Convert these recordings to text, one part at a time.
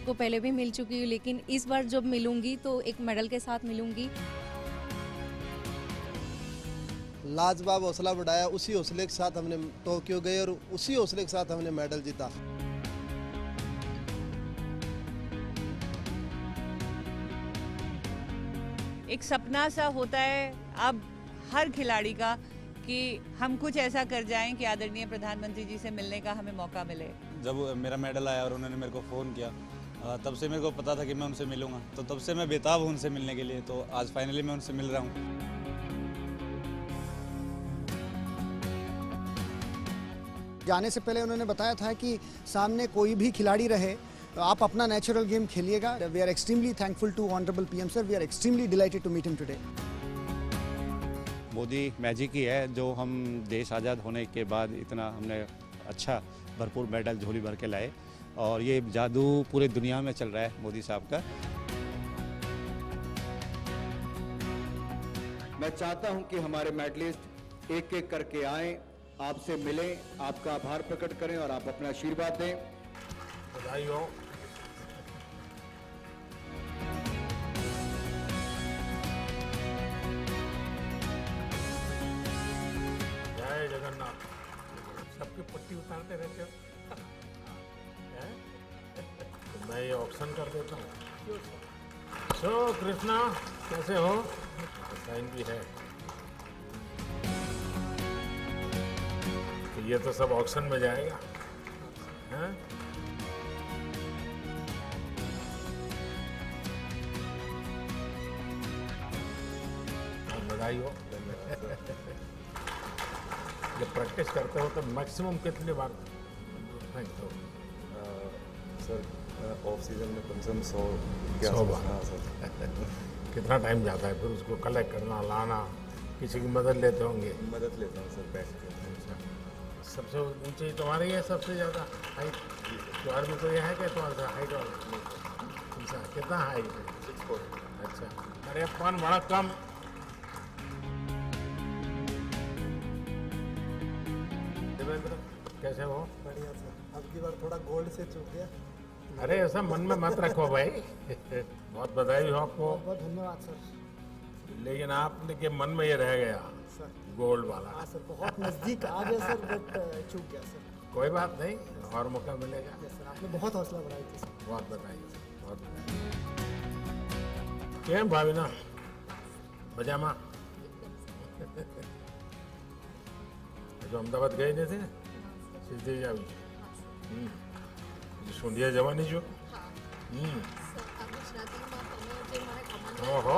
सबको पहले भी मिल चुकी हूँ, लेकिन इस बार जब मिलूंगी तो एक मेडल के साथ मिलूंगी। लाजवाब हौसला बढ़ाया, उसी हौसले के साथ हमने टोक्यो गए और उसी हौसले के साथ हमने मेडल जीता। एक सपना सा होता है अब हर खिलाड़ी का कि हम कुछ ऐसा कर जाएं कि आदरणीय प्रधानमंत्री जी से मिलने का हमें मौका मिले। जब मेरा मेडल आया और उन्होंने मेरे को फ़ोन किया, तब से मेरे को पता था कि मैं उनसे मिलूंगा, तो तब से मैं बेताब हूँ उनसे मिलने के लिए। तो आज फाइनली मैं उनसे मिल रहा हूँ। जाने से पहले उन्होंने बताया था कि सामने कोई भी खिलाड़ी रहे, आप अपना नेचुरल गेम खेलिएगा। We are extremely thankful to honourable PM sir, we are extremely delighted to meet him today. Modi magic ही है जो हम देश आज़ाद होने के बाद इतना हमने अच्छा भरपूर मेडल झोली भर के लाए, और ये जादू पूरे दुनिया में चल रहा है मोदी साहब का। मैं चाहता हूं कि हमारे मेडलिस्ट एक एक करके आएं, आपसे मिलें, आपका आभार प्रकट करें और आप अपना आशीर्वाद दें। बधाई हो। जय जगन्नाथ। सबकी पट्टी उतारते रहते हो। हैं? तो मैं ये ऑप्शन कर देता हूँ। सो कृष्णा कैसे हो? साइन भी है। तो ये तो सब ऑक्शन में जाएगा। हैं? बधाई हो। जब प्रैक्टिस करते हो तो मैक्सिमम कितनी बार फेंकते हो? सर ऑफ सीजन में कम से कम 100 बार। हाँ सर। कितना टाइम जाता है फिर उसको कलेक्ट करना, लाना? किसी की मदद लेते होंगे? मदद लेता हूँ सर, बैठ के। सबसे ऊंची तुम्हारी है, सबसे ज़्यादा हाइट तुम्हारे में तो ये है कि तुम्हारा हाइट और कितना हाइट है? 6'4". अच्छा, अरे अपन बड़ा कम। देवेंद्र कैसे हो? बढ़िया सर, अब की बार थोड़ा गोल्ड से चूक गया। अरे ऐसा मन में मत रखो भाई। बहुत बधाई हो आपको। बहुत धन्यवाद सर। लेकिन आपने के मन में ये रह गया सर गोल्ड वाला। हाँ सर, बहुत नज़दीक आ गया सर, बट चूक गया सर। कोई बात नहीं, और मौका मिलेगा। यस सर, आपने बहुत हौसला बढ़ाई थी सर। बहुत बधाई, बहुत बधाई। केम भाविना मजामा? जो अहमदाबाद गए नहीं थे સીધી જ આવી સુંઢિયા જવાની છો? ઓહો,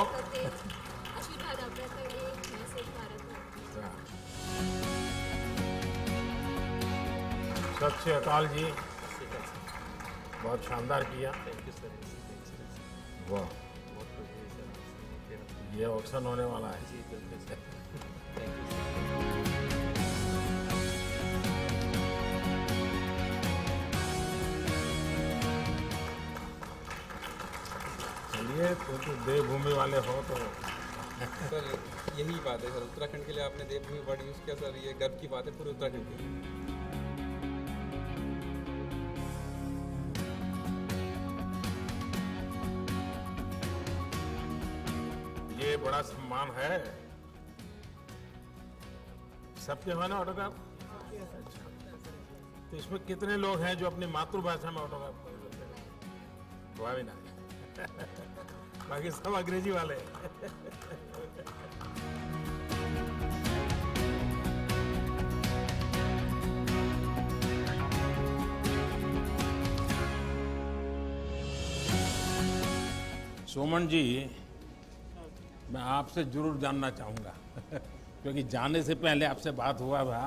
सत श्री अकाल जी। बहुत शानदार किया। वाह, ये ऑक्शन होने वाला है। चलिए, तो देवभूमि वाले हो तो सर यही बात है सर, उत्तराखंड के लिए आपने देवभूमि वर्ड यूज़ किया सर, ये गर्व की बात है पूरे उत्तराखंड की। ये बड़ा सम्मान है। सबके हो ना ऑटोग्राफ? तो इसमें कितने लोग हैं जो अपनी मातृभाषा में ऑटोग्राफ कर देते हैं? वाह भी ना। बाकी सब अंग्रेजी वाले। सुमन जी, मैं आपसे जरूर जानना चाहूँगा क्योंकि जाने से पहले आपसे बात हुआ था।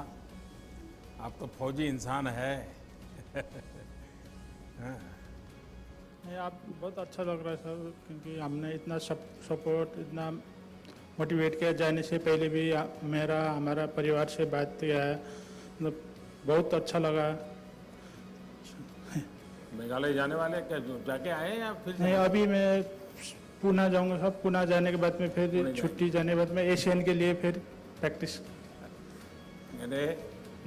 आप तो फौजी इंसान है। नहीं, आप बहुत अच्छा लग रहा है सर, क्योंकि हमने इतना सपोर्ट, इतना मोटिवेट किया। जाने से पहले भी हमारा परिवार से बात किया है, मतलब बहुत अच्छा लगा। मेघालय जाने वाले क्या जाके आए या फिर? नहीं, अभी मैं पुणे जाऊंगा सब। पुणे जाने के बाद में फिर छुट्टी जाने के बाद में एशियन के लिए फिर प्रैक्टिस। यानी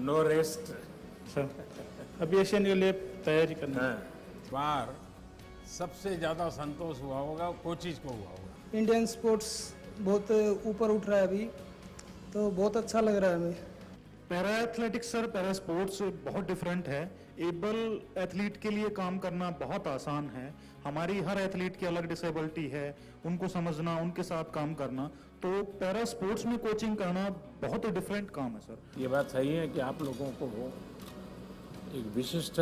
नो रेस्ट सर, अभी एशियन के लिए तैयारी करना है। बार सबसे ज़्यादा संतोष हुआ होगा कोचिज को हुआ होगा। इंडियन स्पोर्ट्स बहुत ऊपर उठ रहा है अभी, तो बहुत अच्छा लग रहा है हमें। Para athletics sir, para sports बहुत डिफरेंट है। एबल एथलीट के लिए काम करना बहुत आसान है। हमारी हर एथलीट की अलग डिसेबिलिटी है, उनको समझना, उनके साथ काम करना, तो पैरा स्पोर्ट्स में कोचिंग करना बहुत ही डिफरेंट काम है सर। ये बात सही है कि आप लोगों को एक विशिष्ट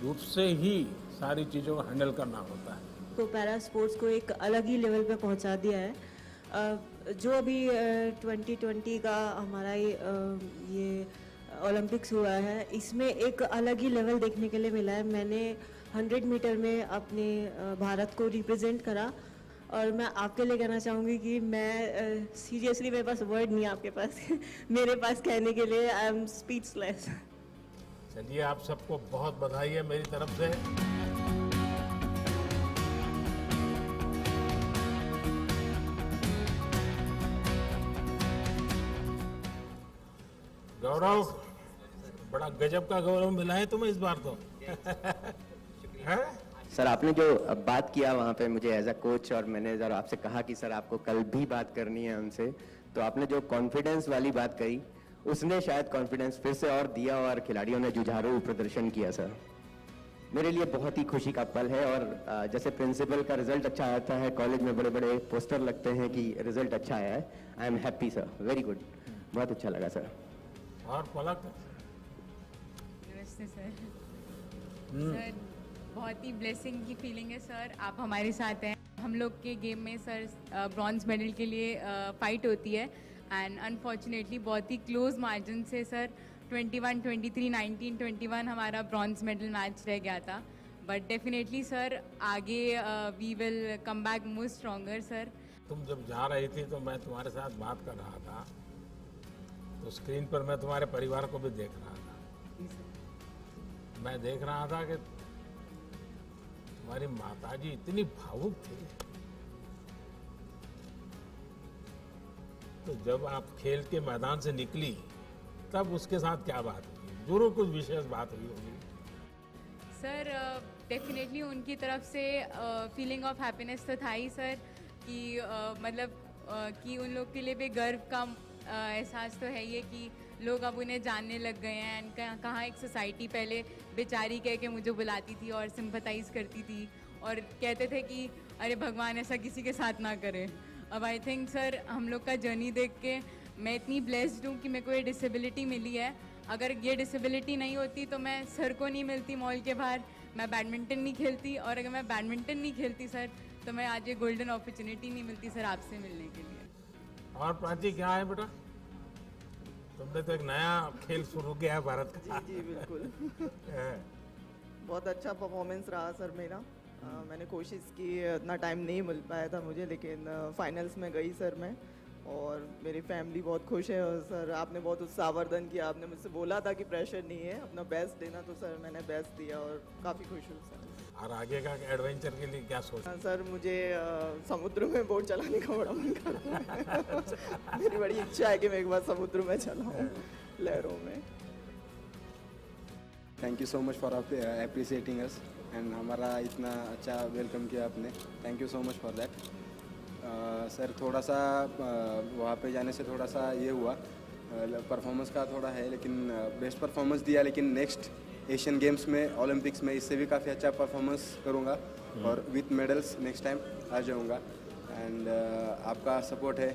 रूप से ही सारी चीज़ों को हैंडल करना होता है। तो पैरा स्पोर्ट्स को एक अलग ही लेवल पे पहुंचा दिया है। जो अभी 2020 का हमारा ये ओलंपिक्स हुआ है, इसमें एक अलग ही लेवल देखने के लिए मिला है। मैंने 100 मीटर में अपने भारत को रिप्रेजेंट करा, और मैं आपके लिए कहना चाहूँगी कि मैं सीरियसली मेरे पास वर्ड नहीं है आपके पास मेरे पास कहने के लिए। I am speechless. चलिए, आप सबको बहुत बधाई है मेरी तरफ से। गौरव, बड़ा गजब का गौरव मिला है तुम्हें इस बार तो। हैं? सर, आपने जो बात किया वहाँ पे मुझे एज अ कोच और मैनेजर आपसे कहा कि सर आपको कल भी बात करनी है उनसे, तो आपने जो कॉन्फिडेंस वाली बात कही, उसने शायद कॉन्फिडेंस फिर से और दिया और खिलाड़ियों ने जुझारू प्रदर्शन किया। सर, मेरे लिए बहुत ही खुशी का पल है। और जैसे प्रिंसिपल का रिजल्ट अच्छा आता है, कॉलेज में बड़े बड़े पोस्टर लगते हैं कि रिजल्ट अच्छा आया है। I am happy sir, very good, बहुत अच्छा लगा सर। और पलक? नमस्ते सर। सर, बहुत ही ब्लेसिंग की फीलिंग है सर, आप हमारे साथ हैं। हम लोग के गेम में सर ब्रॉन्ज मेडल के लिए फाइट होती है, एंड अनफॉर्चुनेटली बहुत ही क्लोज मार्जिन से सर 21-23, 19-21 हमारा ब्रॉन्ज मेडल मैच रह गया था। बट डेफिनेटली सर आगे we will come back more stronger sir. तुम जब जा रही थी तो मैं तुम्हारे साथ बात कर रहा था, तो स्क्रीन पर मैं तुम्हारे परिवार को भी देख रहा था। मैं देख रहा था कि तुम्हारी माताजी इतनी भावुक थी। तो जब आप खेल के मैदान से निकली, तब उसके साथ क्या बात हुई? जरूर कुछ विशेष बात हुई होगी। सर डेफिनेटली उनकी तरफ से फीलिंग ऑफ हैप्पीनेस तो था ही सर, कि मतलब कि उन लोग के लिए भी गर्व का एहसास तो है ये कि लोग अब उन्हें जानने लग गए हैं। एंड कहाँ एक सोसाइटी पहले बेचारी कह के मुझे बुलाती थी और सिंपथाइज करती थी और कहते थे कि अरे भगवान ऐसा किसी के साथ ना करे। अब आई थिंक सर हम लोग का जर्नी देख के मैं इतनी ब्लेस्ड हूँ कि मेरे को ये डिसेबिलिटी मिली है। अगर ये डिसेबिलिटी नहीं होती तो मैं सर को नहीं मिलती मॉल के बाहर, मैं बैडमिंटन नहीं खेलती, और अगर मैं बैडमिंटन नहीं खेलती सर तो मैं आज ये गोल्डन अपॉर्चुनिटी नहीं मिलती सर आपसे मिलने के लिए। और प्राची क्या है बेटा, तुमने तो एक नया खेल शुरू किया है भारत का। जी बिल्कुल। बहुत अच्छा परफॉर्मेंस रहा सर मेरा। मैंने कोशिश की, इतना टाइम नहीं मिल पाया था मुझे, लेकिन फाइनल्स में गई सर मैं, और मेरी फैमिली बहुत खुश है। और सर आपने बहुत उत्साहवर्धन किया, आपने मुझसे बोला था कि प्रेशर नहीं है, अपना बेस्ट देना, तो सर मैंने बेस्ट दिया और काफ़ी खुश हूँ सर। और आगे का एडवेंचर के लिए क्या सोचा? सर मुझे समुद्र में बोट चलाने का बड़ा मन कर रहा है। मेरी बड़ी इच्छा है कि मैं एक बार समुद्र में चलाऊँ, लहरों में। Thank you so much for appreciating us, and हमारा इतना अच्छा वेलकम किया आपने, thank you so much for that. Sir थोड़ा सा वहाँ पे जाने से थोड़ा सा ये हुआ, परफॉर्मेंस का थोड़ा है, लेकिन बेस्ट परफॉर्मेंस दिया, लेकिन नेक्स्ट एशियन गेम्स में, ओलंपिक्स में इससे भी काफ़ी अच्छा परफॉर्मेंस करूँगा और विथ मेडल्स नेक्स्ट टाइम आ जाऊँगा। एंड आपका सपोर्ट है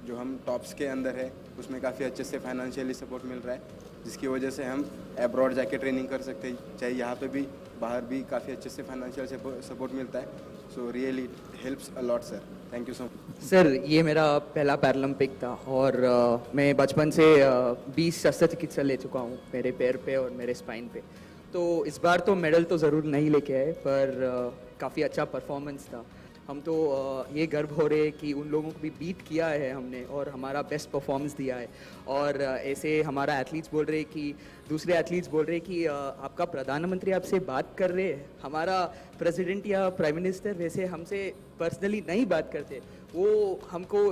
जो हम टॉप्स के अंदर है, उसमें काफ़ी अच्छे से फाइनेंशियली सपोर्ट मिल रहा है, जिसकी वजह से हम अब्रॉड जाके ट्रेनिंग कर सकते हैं, चाहे यहाँ पे भी बाहर भी काफ़ी अच्छे से फाइनेंशियल सपोर्ट मिलता है। So really helps a lot sir, thank you so much. Sir ये मेरा पहला पैरालंपिक था और मैं बचपन से 20 शस्त्रचिकित्सा ले चुका हूँ मेरे पैर पे और मेरे स्पाइन पे, तो इस बार तो मेडल तो ज़रूर नहीं लेके आए, पर काफ़ी अच्छा परफॉर्मेंस था। हम तो ये गर्व हो रहे कि उन लोगों को भी बीट किया है हमने और हमारा बेस्ट परफॉर्मेंस दिया है। और ऐसे हमारा एथलीट्स बोल रहे कि दूसरे एथलीट्स बोल रहे कि आपका प्रधानमंत्री आपसे बात कर रहे हैं, हमारा प्रेसिडेंट या प्राइम मिनिस्टर वैसे हमसे पर्सनली नहीं बात करते, वो हमको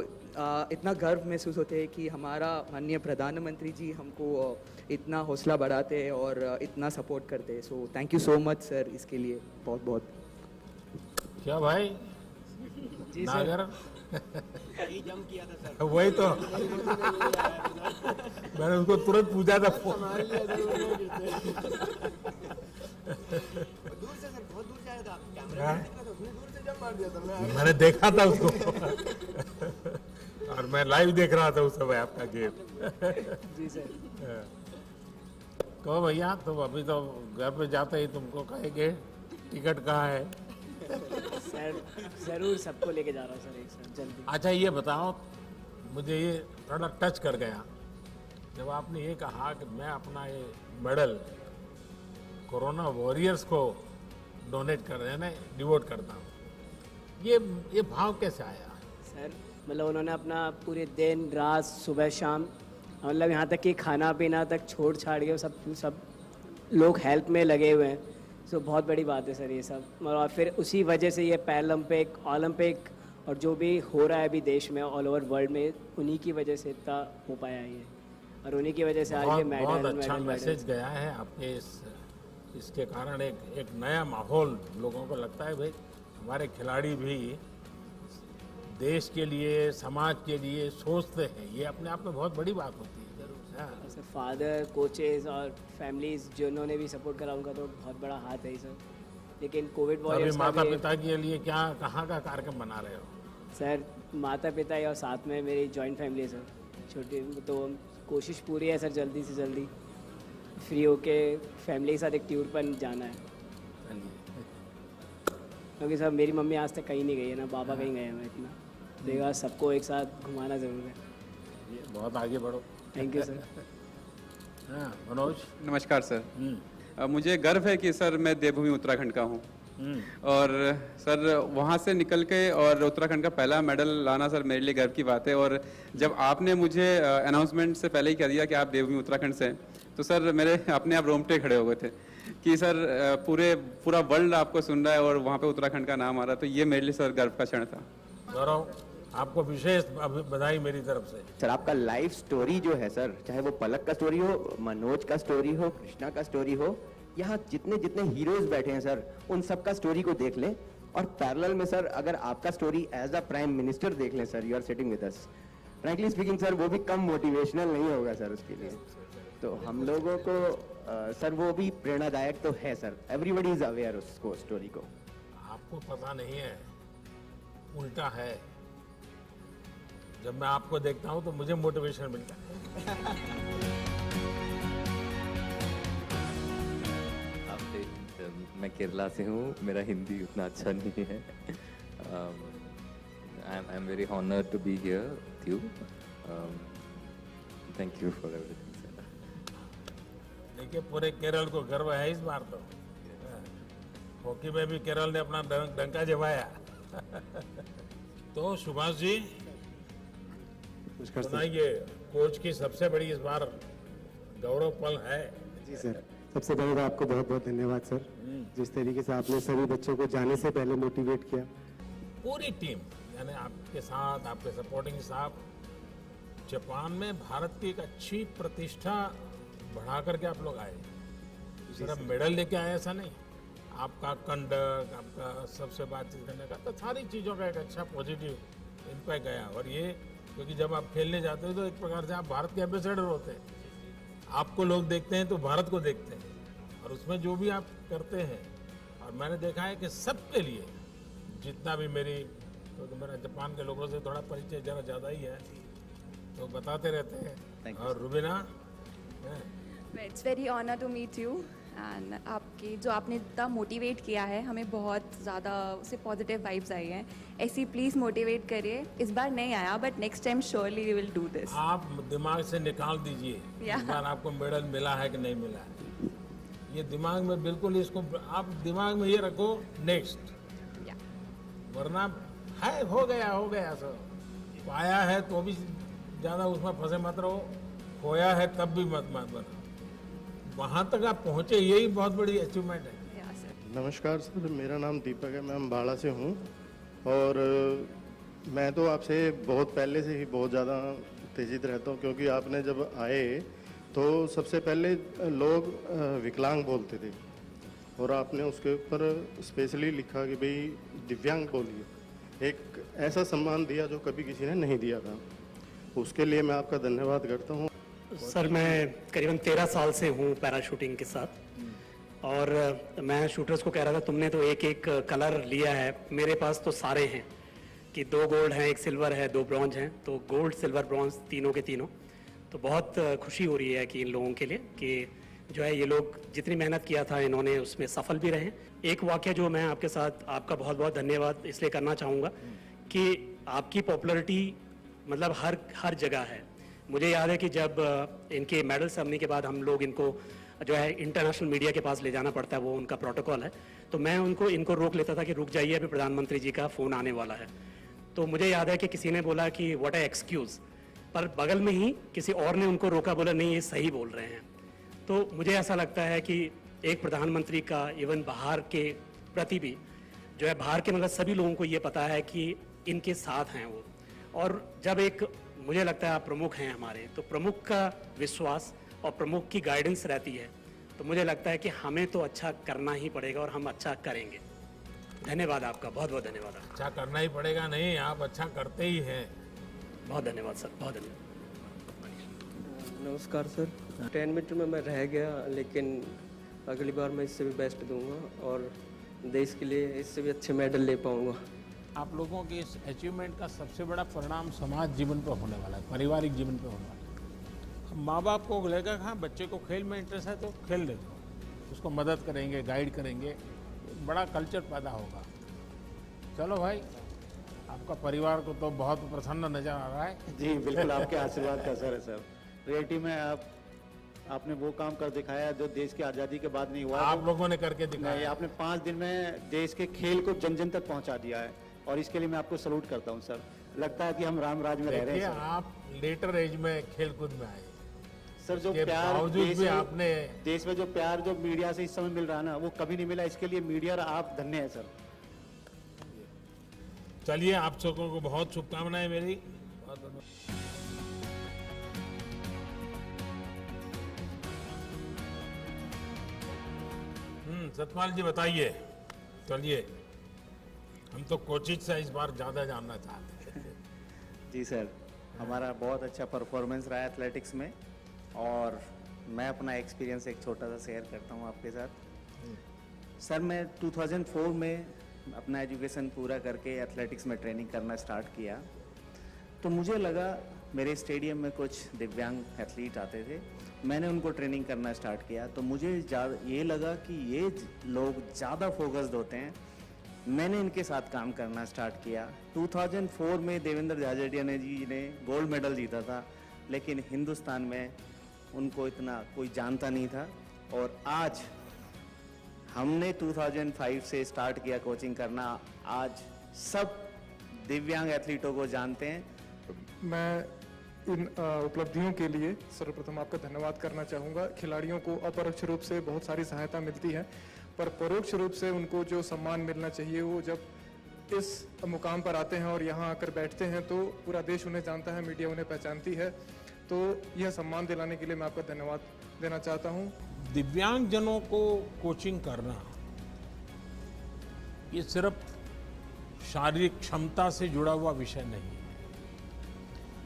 इतना गर्व महसूस होते है कि हमारा माननीय प्रधानमंत्री जी हमको इतना हौसला बढ़ाते हैं और इतना सपोर्ट करते हैं। So thank you so much sir, इसके लिए बहुत बहुत। क्या भाई जी नागर यही जम किया था सर। वही तो मैंने उसको तुरंत पूछा था फोन दूर से सर, बहुत दूर से आया था, कैमरा में दिख रहा था, उसने दूर से जम मार दिया था। मैंने देखा था उसको और मैं लाइव देख रहा था उस समय आपका गेम। जी सर। कहो भैया, तुम अभी तो घर पे जाते ही तुमको कहेंगे टिकट कहाँ है। सर जरूर सबको लेके जा रहा हूँ सर एक साथ जल्दी। अच्छा ये बताओ, मुझे ये थोड़ा टच कर गया जब आपने ये कहा कि मैं अपना ये मेडल कोरोना वॉरियर्स को डोनेट कर रहे हैं ना, डिवोट करता हूँ। ये भाव कैसे आया? सर मतलब उन्होंने अपना पूरे दिन रात सुबह शाम मतलब यहाँ तक कि खाना पीना तक छोड़ छाड़ के सब लोग हेल्प में लगे हुए हैं। सो बहुत बड़ी बात है सर ये सब। और फिर उसी वजह से ये पैरालंपिक, ओलंपिक और जो भी हो रहा है अभी देश में ऑल ओवर वर्ल्ड में, उन्हीं की वजह से इतना हो पाया है ये, और उन्हीं की वजह से आज ये मेडल। बहुत अच्छा मैसेज गया है आपके इसके कारण एक नया माहौल लोगों को लगता है भाई हमारे खिलाड़ी भी देश के लिए, समाज के लिए सोचते हैं। ये अपने आप में बहुत बड़ी बात होती है। सर फादर, कोचेस और फैमिलीज जिन्होंने भी सपोर्ट करा उनका तो बहुत बड़ा हाथ है सर। लेकिन कोविड वॉरियर्स माता पिता के लिए क्या कहाँ का कार्यक्रम बना रहे हो? सर माता पिता और साथ में मेरी जॉइंट फैमिली है सर, छोटी, तो कोशिश पूरी है सर जल्दी से जल्दी फ्री होके फैमिली के साथ एक टूर पर जाना है। क्योंकि सर मेरी मम्मी आज तक कहीं नहीं गई है ना, पापा कहीं गए हैं, मैं इतना देखा सबको एक साथ घुमाना ज़रूर है। बहुत आगे बढ़ो। Thank you sir. हाँ मनोज। नमस्कार सर। मुझे गर्व है कि सर मैं देवभूमि उत्तराखंड का हूँ और सर वहाँ से निकल के और उत्तराखंड का पहला मेडल लाना सर मेरे लिए गर्व की बात है। और जब आपने मुझे अनाउंसमेंट से पहले ही कह दिया कि आप देवभूमि उत्तराखंड से हैं, तो सर मेरे अपने आप रोंगटे खड़े हो गए थे कि सर पूरा वर्ल्ड आपको सुन रहा है और वहाँ पे उत्तराखंड का नाम आ रहा है। तो ये मेरे लिए सर गर्व का क्षण था। गौरव, आपको विशेष बधाई मेरी तरफ से। सर आपका लाइफ स्टोरी जो है सर, चाहे वो पलक का स्टोरी हो, मनोज का स्टोरी हो, कृष्णा का स्टोरी हो, यहाँ जितने जितने हीरोज बैठे हैं सर, उन सबका स्टोरी को देख लें। और पैरेलल में सर अगर आपका story as a prime minister देख लें sir, you are sitting with us, frankly speaking sir वो भी कम मोटिवेशनल नहीं होगा सर उसके लिए। तो हम लोगों को सर वो भी प्रेरणादायक तो है सर, एवरीबडी इज अवेयर उसको स्टोरी को। आपको पता नहीं है, उल्टा है। जब मैं आपको देखता हूं तो मुझे मोटिवेशन मिलता है। मैं केरला से हूँ, मेरा हिंदी उतना अच्छा नहीं है। I am very honoured to be here with you. Thank you for everything sir. देखिए पूरे केरल को गर्व है इस बार तो। हॉकी में भी केरल ने अपना डंका जमाया। तो सुभाष जी सुनाइए, कोच की सबसे बड़ी इस बार गौरव पल है। जी सर, सबसे पहले तो आपको बहुत बहुत धन्यवाद सर, जिस तरीके से आपने सभी बच्चों को जाने से पहले मोटिवेट किया। पूरी टीम यानी आपके साथ, आपके सपोर्टिंग स्टाफ जापान में भारत की एक अच्छी प्रतिष्ठा बढ़ा करके आप लोग आए। सिर्फ मेडल लेके आए ऐसा नहीं, आपका कंडक्ट, आपका सबसे बातचीत करने का, तो सारी चीज़ों का एक अच्छा पॉजिटिव इन पर गया। और ये क्योंकि जब आप खेलने जाते हो तो एक प्रकार से आप भारत के एम्बेसडर होते हैं। आपको लोग देखते हैं तो भारत को देखते हैं, और उसमें जो भी आप करते हैं, और मैंने देखा है कि सबके लिए जितना भी मेरी, तो मेरा जापान के लोगों से थोड़ा परिचय जरा ज़्यादा ही है तो बताते रहते हैं। और Rubina, it's very honour to meet you and आपकी जो आपने इतना मोटिवेट किया है, हमें बहुत ज़्यादा उससे पॉजिटिव वाइब्स आई हैं। ऐसी प्लीज़ मोटिवेट करिए। इस बार नहीं आया but next time surely we will do this. आप दिमाग से निकाल दीजिए इस बार आपको मेडल मिला है कि नहीं मिला है, ये दिमाग में बिल्कुल, इसको आप दिमाग में ये रखो नेक्स्ट, वरना है हो गया सब पाया है तो भी ज़्यादा उसमें फंसे मत रहो, खोया है तब भी मत बनो, वहाँ तक आप पहुँचे, यही बहुत बड़ी अचीवमेंट है। नमस्कार सर, मेरा नाम दीपक है, मैं अम्बाड़ा से हूँ। और मैं तो आपसे बहुत पहले से ही बहुत ज़्यादा उत्तेजित रहता हूँ, क्योंकि आपने जब आए तो सबसे पहले लोग विकलांग बोलते थे, और आपने उसके ऊपर स्पेशली लिखा कि भाई दिव्यांग बोलिए, एक ऐसा सम्मान दिया जो कभी किसी ने नहीं दिया था। उसके लिए मैं आपका धन्यवाद करता हूँ। सर मैं करीबन 13 साल से हूँ पैराशूटिंग के साथ, और मैं शूटर्स को कह रहा था तुमने तो एक एक कलर लिया है, मेरे पास तो सारे हैं कि 2 गोल्ड हैं, 1 सिल्वर है, 2 ब्रॉन्ज हैं, तो गोल्ड सिल्वर ब्रॉन्ज तीनों के तीनों। तो बहुत खुशी हो रही है कि इन लोगों के लिए कि जो है ये लोग जितनी मेहनत किया था इन्होंने उसमें सफल भी रहे। एक वाक़या जो मैं आपके साथ, आपका बहुत बहुत धन्यवाद इसलिए करना चाहूँगा कि आपकी पॉपुलैरिटी मतलब हर जगह है। मुझे याद है कि जब इनके मेडल सेरेमनी के बाद हम लोग इनको जो है इंटरनेशनल मीडिया के पास ले जाना पड़ता है, वो उनका प्रोटोकॉल है, तो मैं इनको रोक लेता था कि रुक जाइए अभी प्रधानमंत्री जी का फ़ोन आने वाला है। तो मुझे याद है कि किसी ने बोला कि व्हाट ए एक्सक्यूज़, पर बगल में ही किसी और ने उनको रोका, बोला नहीं ये सही बोल रहे हैं। तो मुझे ऐसा लगता है कि एक प्रधानमंत्री का इवन बाहर के प्रति भी जो है, बाहर के मतलब सभी लोगों को ये पता है कि इनके साथ हैं वो। और जब एक मुझे लगता है आप प्रमुख हैं हमारे, तो प्रमुख का विश्वास और प्रमुख की गाइडेंस रहती है, तो मुझे लगता है कि हमें तो अच्छा करना ही पड़ेगा और हम अच्छा करेंगे। धन्यवाद आपका, बहुत बहुत धन्यवाद। अच्छा करना ही पड़ेगा नहीं, आप अच्छा करते ही हैं। बहुत धन्यवाद सर, बहुत धन्यवाद। नमस्कार सर, 10 मिनट में मैं रह गया, लेकिन अगली बार मैं इससे भी बेस्ट दूंगा और देश के लिए इससे भी अच्छे मेडल ले पाऊंगा। आप लोगों के इस अचीवमेंट का सबसे बड़ा परिणाम समाज जीवन पर होने वाला है, पारिवारिक जीवन पर होने वाला है। अब माँ बाप को लगेगा हाँ बच्चे को खेल में इंटरेस्ट है तो खेल दे, उसको मदद करेंगे, गाइड करेंगे, बड़ा कल्चर पैदा होगा। चलो भाई, आपका परिवार को तो बहुत प्रसन्न नजर आ रहा है। जी बिल्कुल, आपके आशीर्वाद का असर है सर। रियलिटी में आपने वो काम कर दिखाया जो देश की आज़ादी के बाद नहीं हुआ। आप लोगों ने करके दिखाया। आपने 5 दिन में देश के खेल को जन जन तक पहुंचा दिया है, और इसके लिए मैं आपको सलूट करता हूं सर। लगता है कि हम राम राज में रह रहे हैं सर। आप लेटर एज में खेलकूद में आए सर, जो प्यार देश में जो प्यार जो मीडिया से इस समय मिल रहा है ना, वो कभी नहीं मिला। इसके लिए मीडिया और आप धन्य है सर। चलिए, आप सबको को बहुत शुभकामनाएं मेरी। सतपाल जी बताइए। चलिए, हम तो कोचिंग से इस बार ज़्यादा जानना चाहते हैं। जी सर, हमारा बहुत अच्छा परफॉर्मेंस रहा है एथलेटिक्स में, और मैं अपना एक्सपीरियंस एक छोटा सा शेयर करता हूँ आपके साथ। सर, मैं 2004 में अपना एजुकेशन पूरा करके एथलेटिक्स में ट्रेनिंग करना स्टार्ट किया, तो मुझे लगा मेरे स्टेडियम में कुछ दिव्यांग एथलीट आते थे, मैंने उनको ट्रेनिंग करना स्टार्ट किया, तो मुझे ये लगा कि ये लोग ज़्यादा फोकस्ड होते हैं। मैंने इनके साथ काम करना स्टार्ट किया। 2004 में देवेंद्र झाझड़िया जी ने गोल्ड मेडल जीता था, लेकिन हिंदुस्तान में उनको इतना कोई जानता नहीं था, और आज हमने 2005 से स्टार्ट किया कोचिंग करना, आज सब दिव्यांग एथलीटों को जानते हैं। मैं इन उपलब्धियों के लिए सर्वप्रथम आपका धन्यवाद करना चाहूँगा। खिलाड़ियों को अपरोक्ष रूप से बहुत सारी सहायता मिलती है, पर परोक्ष रूप से उनको जो सम्मान मिलना चाहिए, वो जब इस मुकाम पर आते हैं और यहाँ आकर बैठते हैं तो पूरा देश उन्हें जानता है, मीडिया उन्हें पहचानती है, तो यह सम्मान दिलाने के लिए मैं आपका धन्यवाद देना चाहता हूँ। दिव्यांगजनों को कोचिंग करना ये सिर्फ शारीरिक क्षमता से जुड़ा हुआ विषय नहीं है,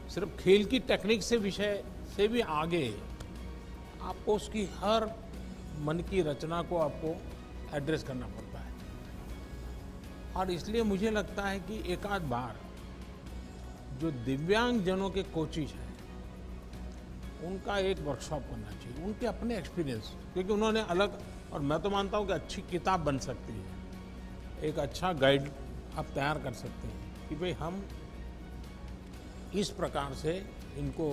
सिर्फ खेल की टेक्निक से विषय से भी आगे आपको उसकी हर मन की रचना को आपको एड्रेस करना पड़ता है। और इसलिए मुझे लगता है कि एक आध बार जो दिव्यांगजनों के कोचिज हैं उनका एक वर्कशॉप करना चाहिए, उनके अपने एक्सपीरियंस, क्योंकि उन्होंने अलग, और मैं तो मानता हूँ कि अच्छी किताब बन सकती है, एक अच्छा गाइड आप तैयार कर सकते हैं कि भाई हम इस प्रकार से इनको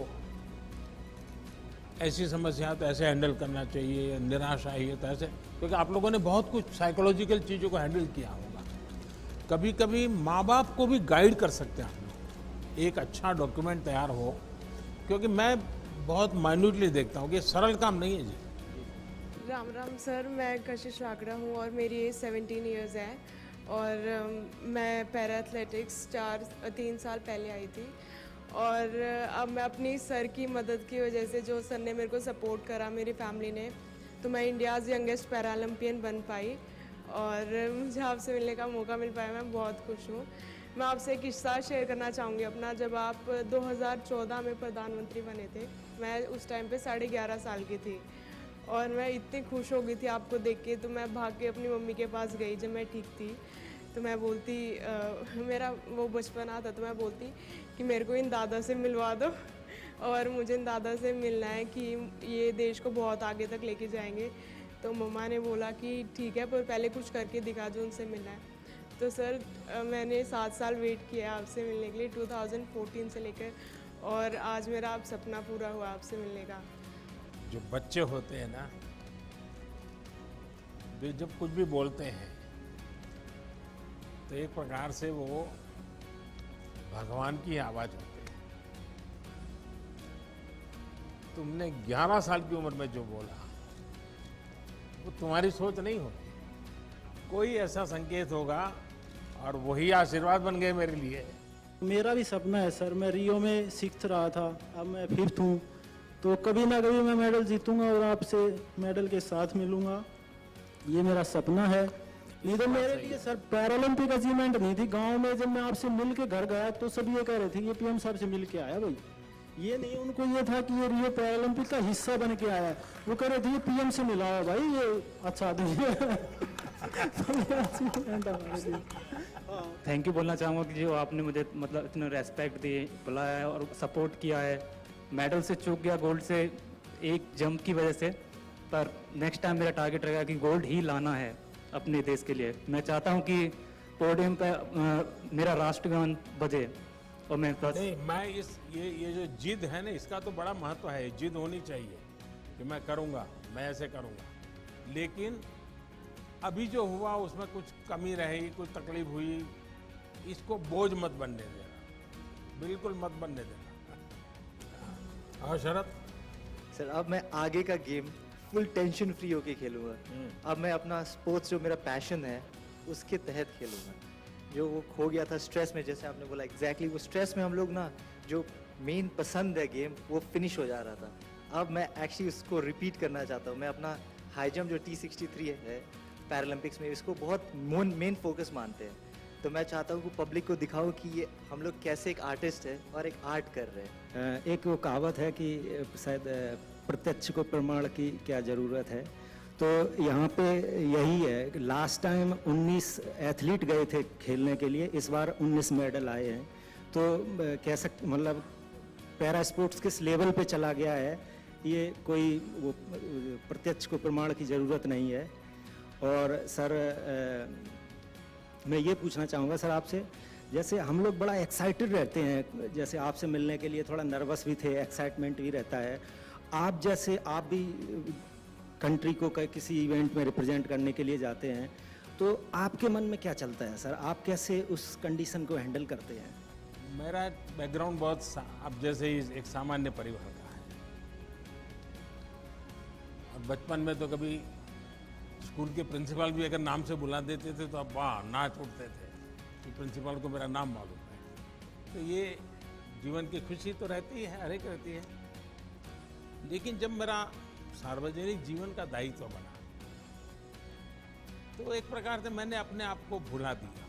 ऐसी समस्या तो ऐसे हैंडल करना चाहिए, निराशा है तो ऐसे, क्योंकि आप लोगों ने बहुत कुछ साइकोलॉजिकल चीज़ों को हैंडल किया होगा। कभी कभी माँ बाप को भी गाइड कर सकते हैं हम लोग, एक अच्छा डॉक्यूमेंट तैयार हो, क्योंकि मैं बहुत माइन्यूटली देखता हूँ कि सरल काम नहीं है जी। राम राम सर, मैं कशिश रागड़ा हूँ और मेरी एज 17 ईयर्स है, और मैं पैरा एथलेटिक्स 3 साल पहले आई थी, और अब मैं अपनी सर की मदद की वजह से, जो सर ने मेरे को सपोर्ट करा, मेरी फैमिली ने, तो मैं इंडियाज़ यंगेस्ट पैरालंपियन बन पाई और मुझे आपसे मिलने का मौका मिल पाया, मैं बहुत खुश हूँ। मैं आपसे एक किस्सा शेयर करना चाहूँगी अपना। जब आप 2014 में प्रधानमंत्री बने थे, मैं उस टाइम पे 11.5 साल की थी और मैं इतनी खुश हो गई थी आपको देख के, तो मैं भाग के अपनी मम्मी के पास गई जब मैं ठीक थी। तो मैं बोलती मेरा वो बचपन आता, तो मैं बोलती कि मेरे को इन दादा से मिलवा दो और मुझे इन दादा से मिलना है कि ये देश को बहुत आगे तक लेके जाएंगे। तो मम्मा ने बोला कि ठीक है, पर पहले कुछ करके दिखा जो उनसे मिलना है। तो सर मैंने 7 साल वेट किया आपसे मिलने के लिए 2014 से लेकर, और आज मेरा आप सपना पूरा हुआ आपसे मिलने का। जो बच्चे होते हैं ना, वे जब कुछ भी बोलते हैं तो एक प्रकार से वो भगवान की आवाज़ होती है। तुमने 11 साल की उम्र में जो बोला वो तुम्हारी सोच नहीं होगी, कोई ऐसा संकेत होगा और वही आशीर्वाद बन गए मेरे लिए। मेरा भी सपना है सर, मैं रियो में 6th रहा था, अब मैं 5th हूँ, तो कभी ना कभी मैं मेडल जीतूंगा और आपसे मेडल के साथ मिलूंगा, ये मेरा सपना है। नहीं तो मेरे लिए सर पैरालंपिक अचीवमेंट नहीं थी। गांव में जब मैं आपसे मिल के घर गया तो सब ये कह रहे थे ये पीएम साहब से मिल के आया भाई, ये नहीं उनको ये था कि ये रियो पैरालंपिक का हिस्सा बन के आया। वो कह रहे थे ये पीएम से मिला है भाई, ये अच्छा थैंक यू बोलना चाहूँगा कि जो आपने मुझे मतलब इतना रेस्पेक्ट दी, बुलाया और सपोर्ट किया है। मेडल से चूक गया गोल्ड से एक जंप की वजह से, पर नेक्स्ट टाइम मेरा टारगेट रहेगा कि गोल्ड ही लाना है अपने देश के लिए। मैं चाहता हूँ कि पोडियम पे मेरा राष्ट्रगान बजे और मैं बस नहीं, मैं ये जो जिद है ना, इसका तो बड़ा महत्व है। जिद होनी चाहिए कि मैं करूँगा, मैं ऐसे करूँगा। लेकिन अभी जो हुआ उसमें कुछ कमी रही, कुछ तकलीफ हुई, इसको बोझ मत बनने देना, बिल्कुल मत बनने देना। और शरद सर, अब मैं आगे का गेम फुल टेंशन फ्री होके खेलूंगा। अब मैं अपना स्पोर्ट्स जो मेरा पैशन है उसके तहत खेलूंगा। जो वो खो गया था स्ट्रेस में, जैसे आपने बोला एग्जैक्टली वो स्ट्रेस में हम लोग ना जो मेन पसंद है गेम वो फिनिश हो जा रहा था। अब मैं एक्चुअली उसको रिपीट करना चाहता हूँ। मैं अपना हाई जंप जो T63 है पैरालंपिक्स में, इसको बहुत मेन फोकस मानते हैं। तो मैं चाहता हूँ कि पब्लिक को दिखाऊं कि ये हम लोग कैसे एक आर्टिस्ट है और एक आर्ट कर रहे हैं। एक वो कहावत है कि शायद प्रत्यक्ष को प्रमाण की क्या ज़रूरत है, तो यहाँ पे यही है। लास्ट टाइम 19 एथलीट गए थे खेलने के लिए, इस बार 19 मेडल आए हैं। तो कह सकते मतलब पैरा स्पोर्ट्स किस लेवल पे चला गया है, ये कोई वो प्रत्यक्ष को प्रमाण की ज़रूरत नहीं है। और सर मैं ये पूछना चाहूँगा सर आपसे, जैसे हम लोग बड़ा एक्साइटेड रहते हैं, जैसे आपसे मिलने के लिए थोड़ा नर्वस भी थे, एक्साइटमेंट भी रहता है। आप जैसे आप भी कंट्री को किसी इवेंट में रिप्रेजेंट करने के लिए जाते हैं, तो आपके मन में क्या चलता है सर? आप कैसे उस कंडीशन को हैंडल करते हैं? मेरा बैकग्राउंड बहुत अब जैसे ही एक सामान्य परिवार का है। और बचपन में तो कभी स्कूल के प्रिंसिपल भी अगर नाम से बुला देते थे तो अब वाह नाच उठते थे कि प्रिंसिपल को मेरा नाम मालूम है। तो ये जीवन की खुशी तो रहती है, हर एक रहती है। लेकिन जब मेरा सार्वजनिक जीवन का दायित्व बना तो एक प्रकार से मैंने अपने आप को भुला दिया।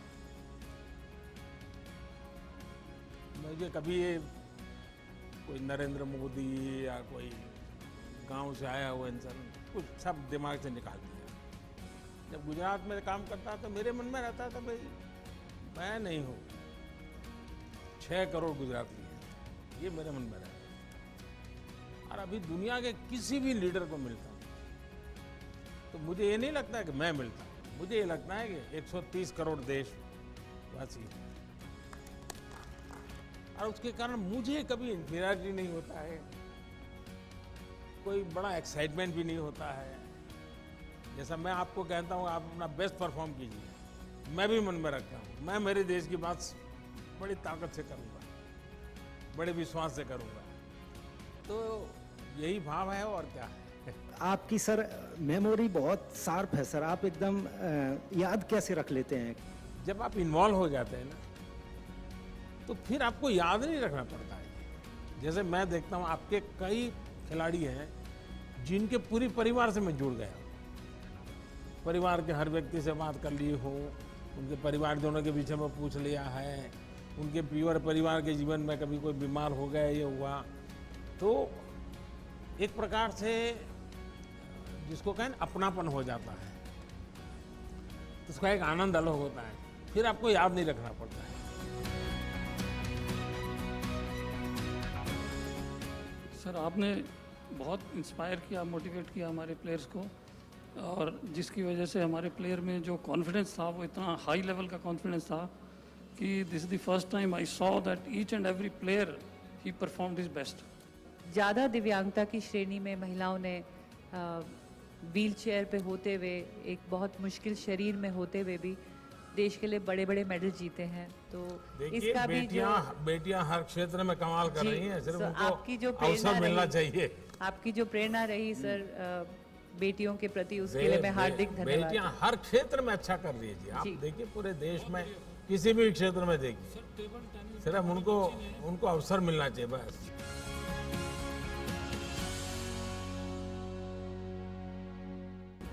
मुझे कभी ये कोई नरेंद्र मोदी या कोई गांव से आया हुआ इंसान कुछ सब दिमाग से निकाल दिया। जब गुजरात में काम करता तो मेरे मन में रहता था भाई मैं नहीं हूँ, 6 करोड़ गुजराती हैं, ये मेरे मन में रहता। और अभी दुनिया के किसी भी लीडर को मिलता हूँ तो मुझे ये नहीं लगता कि मैं मिलता हूँ, मुझे ये लगता है कि 130 करोड़ देशवासी हैं। और उसके कारण मुझे कभी इंफीरियरिटी नहीं होता है, कोई बड़ा एक्साइटमेंट भी नहीं होता है। जैसा मैं आपको कहता हूँ आप अपना बेस्ट परफॉर्म कीजिए, मैं भी मन में रखता हूँ मैं मेरे देश की बात बड़ी ताकत से करूँगा, बड़े विश्वास से करूँगा। तो यही भाव है और क्या है। आपकी सर मेमोरी बहुत शार्प है सर, आप एकदम याद कैसे रख लेते हैं? जब आप इन्वॉल्व हो जाते हैं ना तो फिर आपको याद नहीं रखना पड़ता है। जैसे मैं देखता हूँ आपके कई खिलाड़ी हैं जिनके पूरी परिवार से मैं जुड़ गया, परिवार के हर व्यक्ति से बात कर ली हो, उनके परिवारजनों के विषय में पूछ लिया है, उनके प्योर परिवार के जीवन में कभी कोई बीमार हो गया ये हुआ, तो एक प्रकार से जिसको कहें अपनापन हो जाता है, तो उसका एक आनंद अलग होता है, फिर आपको याद नहीं रखना पड़ता है। सर आपने बहुत इंस्पायर किया, मोटिवेट किया हमारे प्लेयर्स को, और जिसकी वजह से हमारे प्लेयर में जो कॉन्फिडेंस था वो इतना हाई लेवल का कॉन्फिडेंस था कि this is the first time I saw that each and every player he performed his best. ज़्यादा दिव्यांगता की श्रेणी में महिलाओं ने व्हील चेयर पे होते हुए, एक बहुत मुश्किल शरीर में होते हुए भी देश के लिए बड़े बड़े मेडल जीते हैं। तो इसका भी बेटियां हर क्षेत्र में कमाल कर रही हैं, सिर्फ उनको आपकी जो अवसर मिलना चाहिए। आपकी जो प्रेरणा रही सर बेटियों के प्रति, उसके लिए मैं हार्दिक धन्यवाद। बेटियां हर क्षेत्र में अच्छा कर रही है जी। आप देखिए पूरे देश में किसी भी क्षेत्र में देखिए, सिर्फ उनको अवसर मिलना चाहिए बस।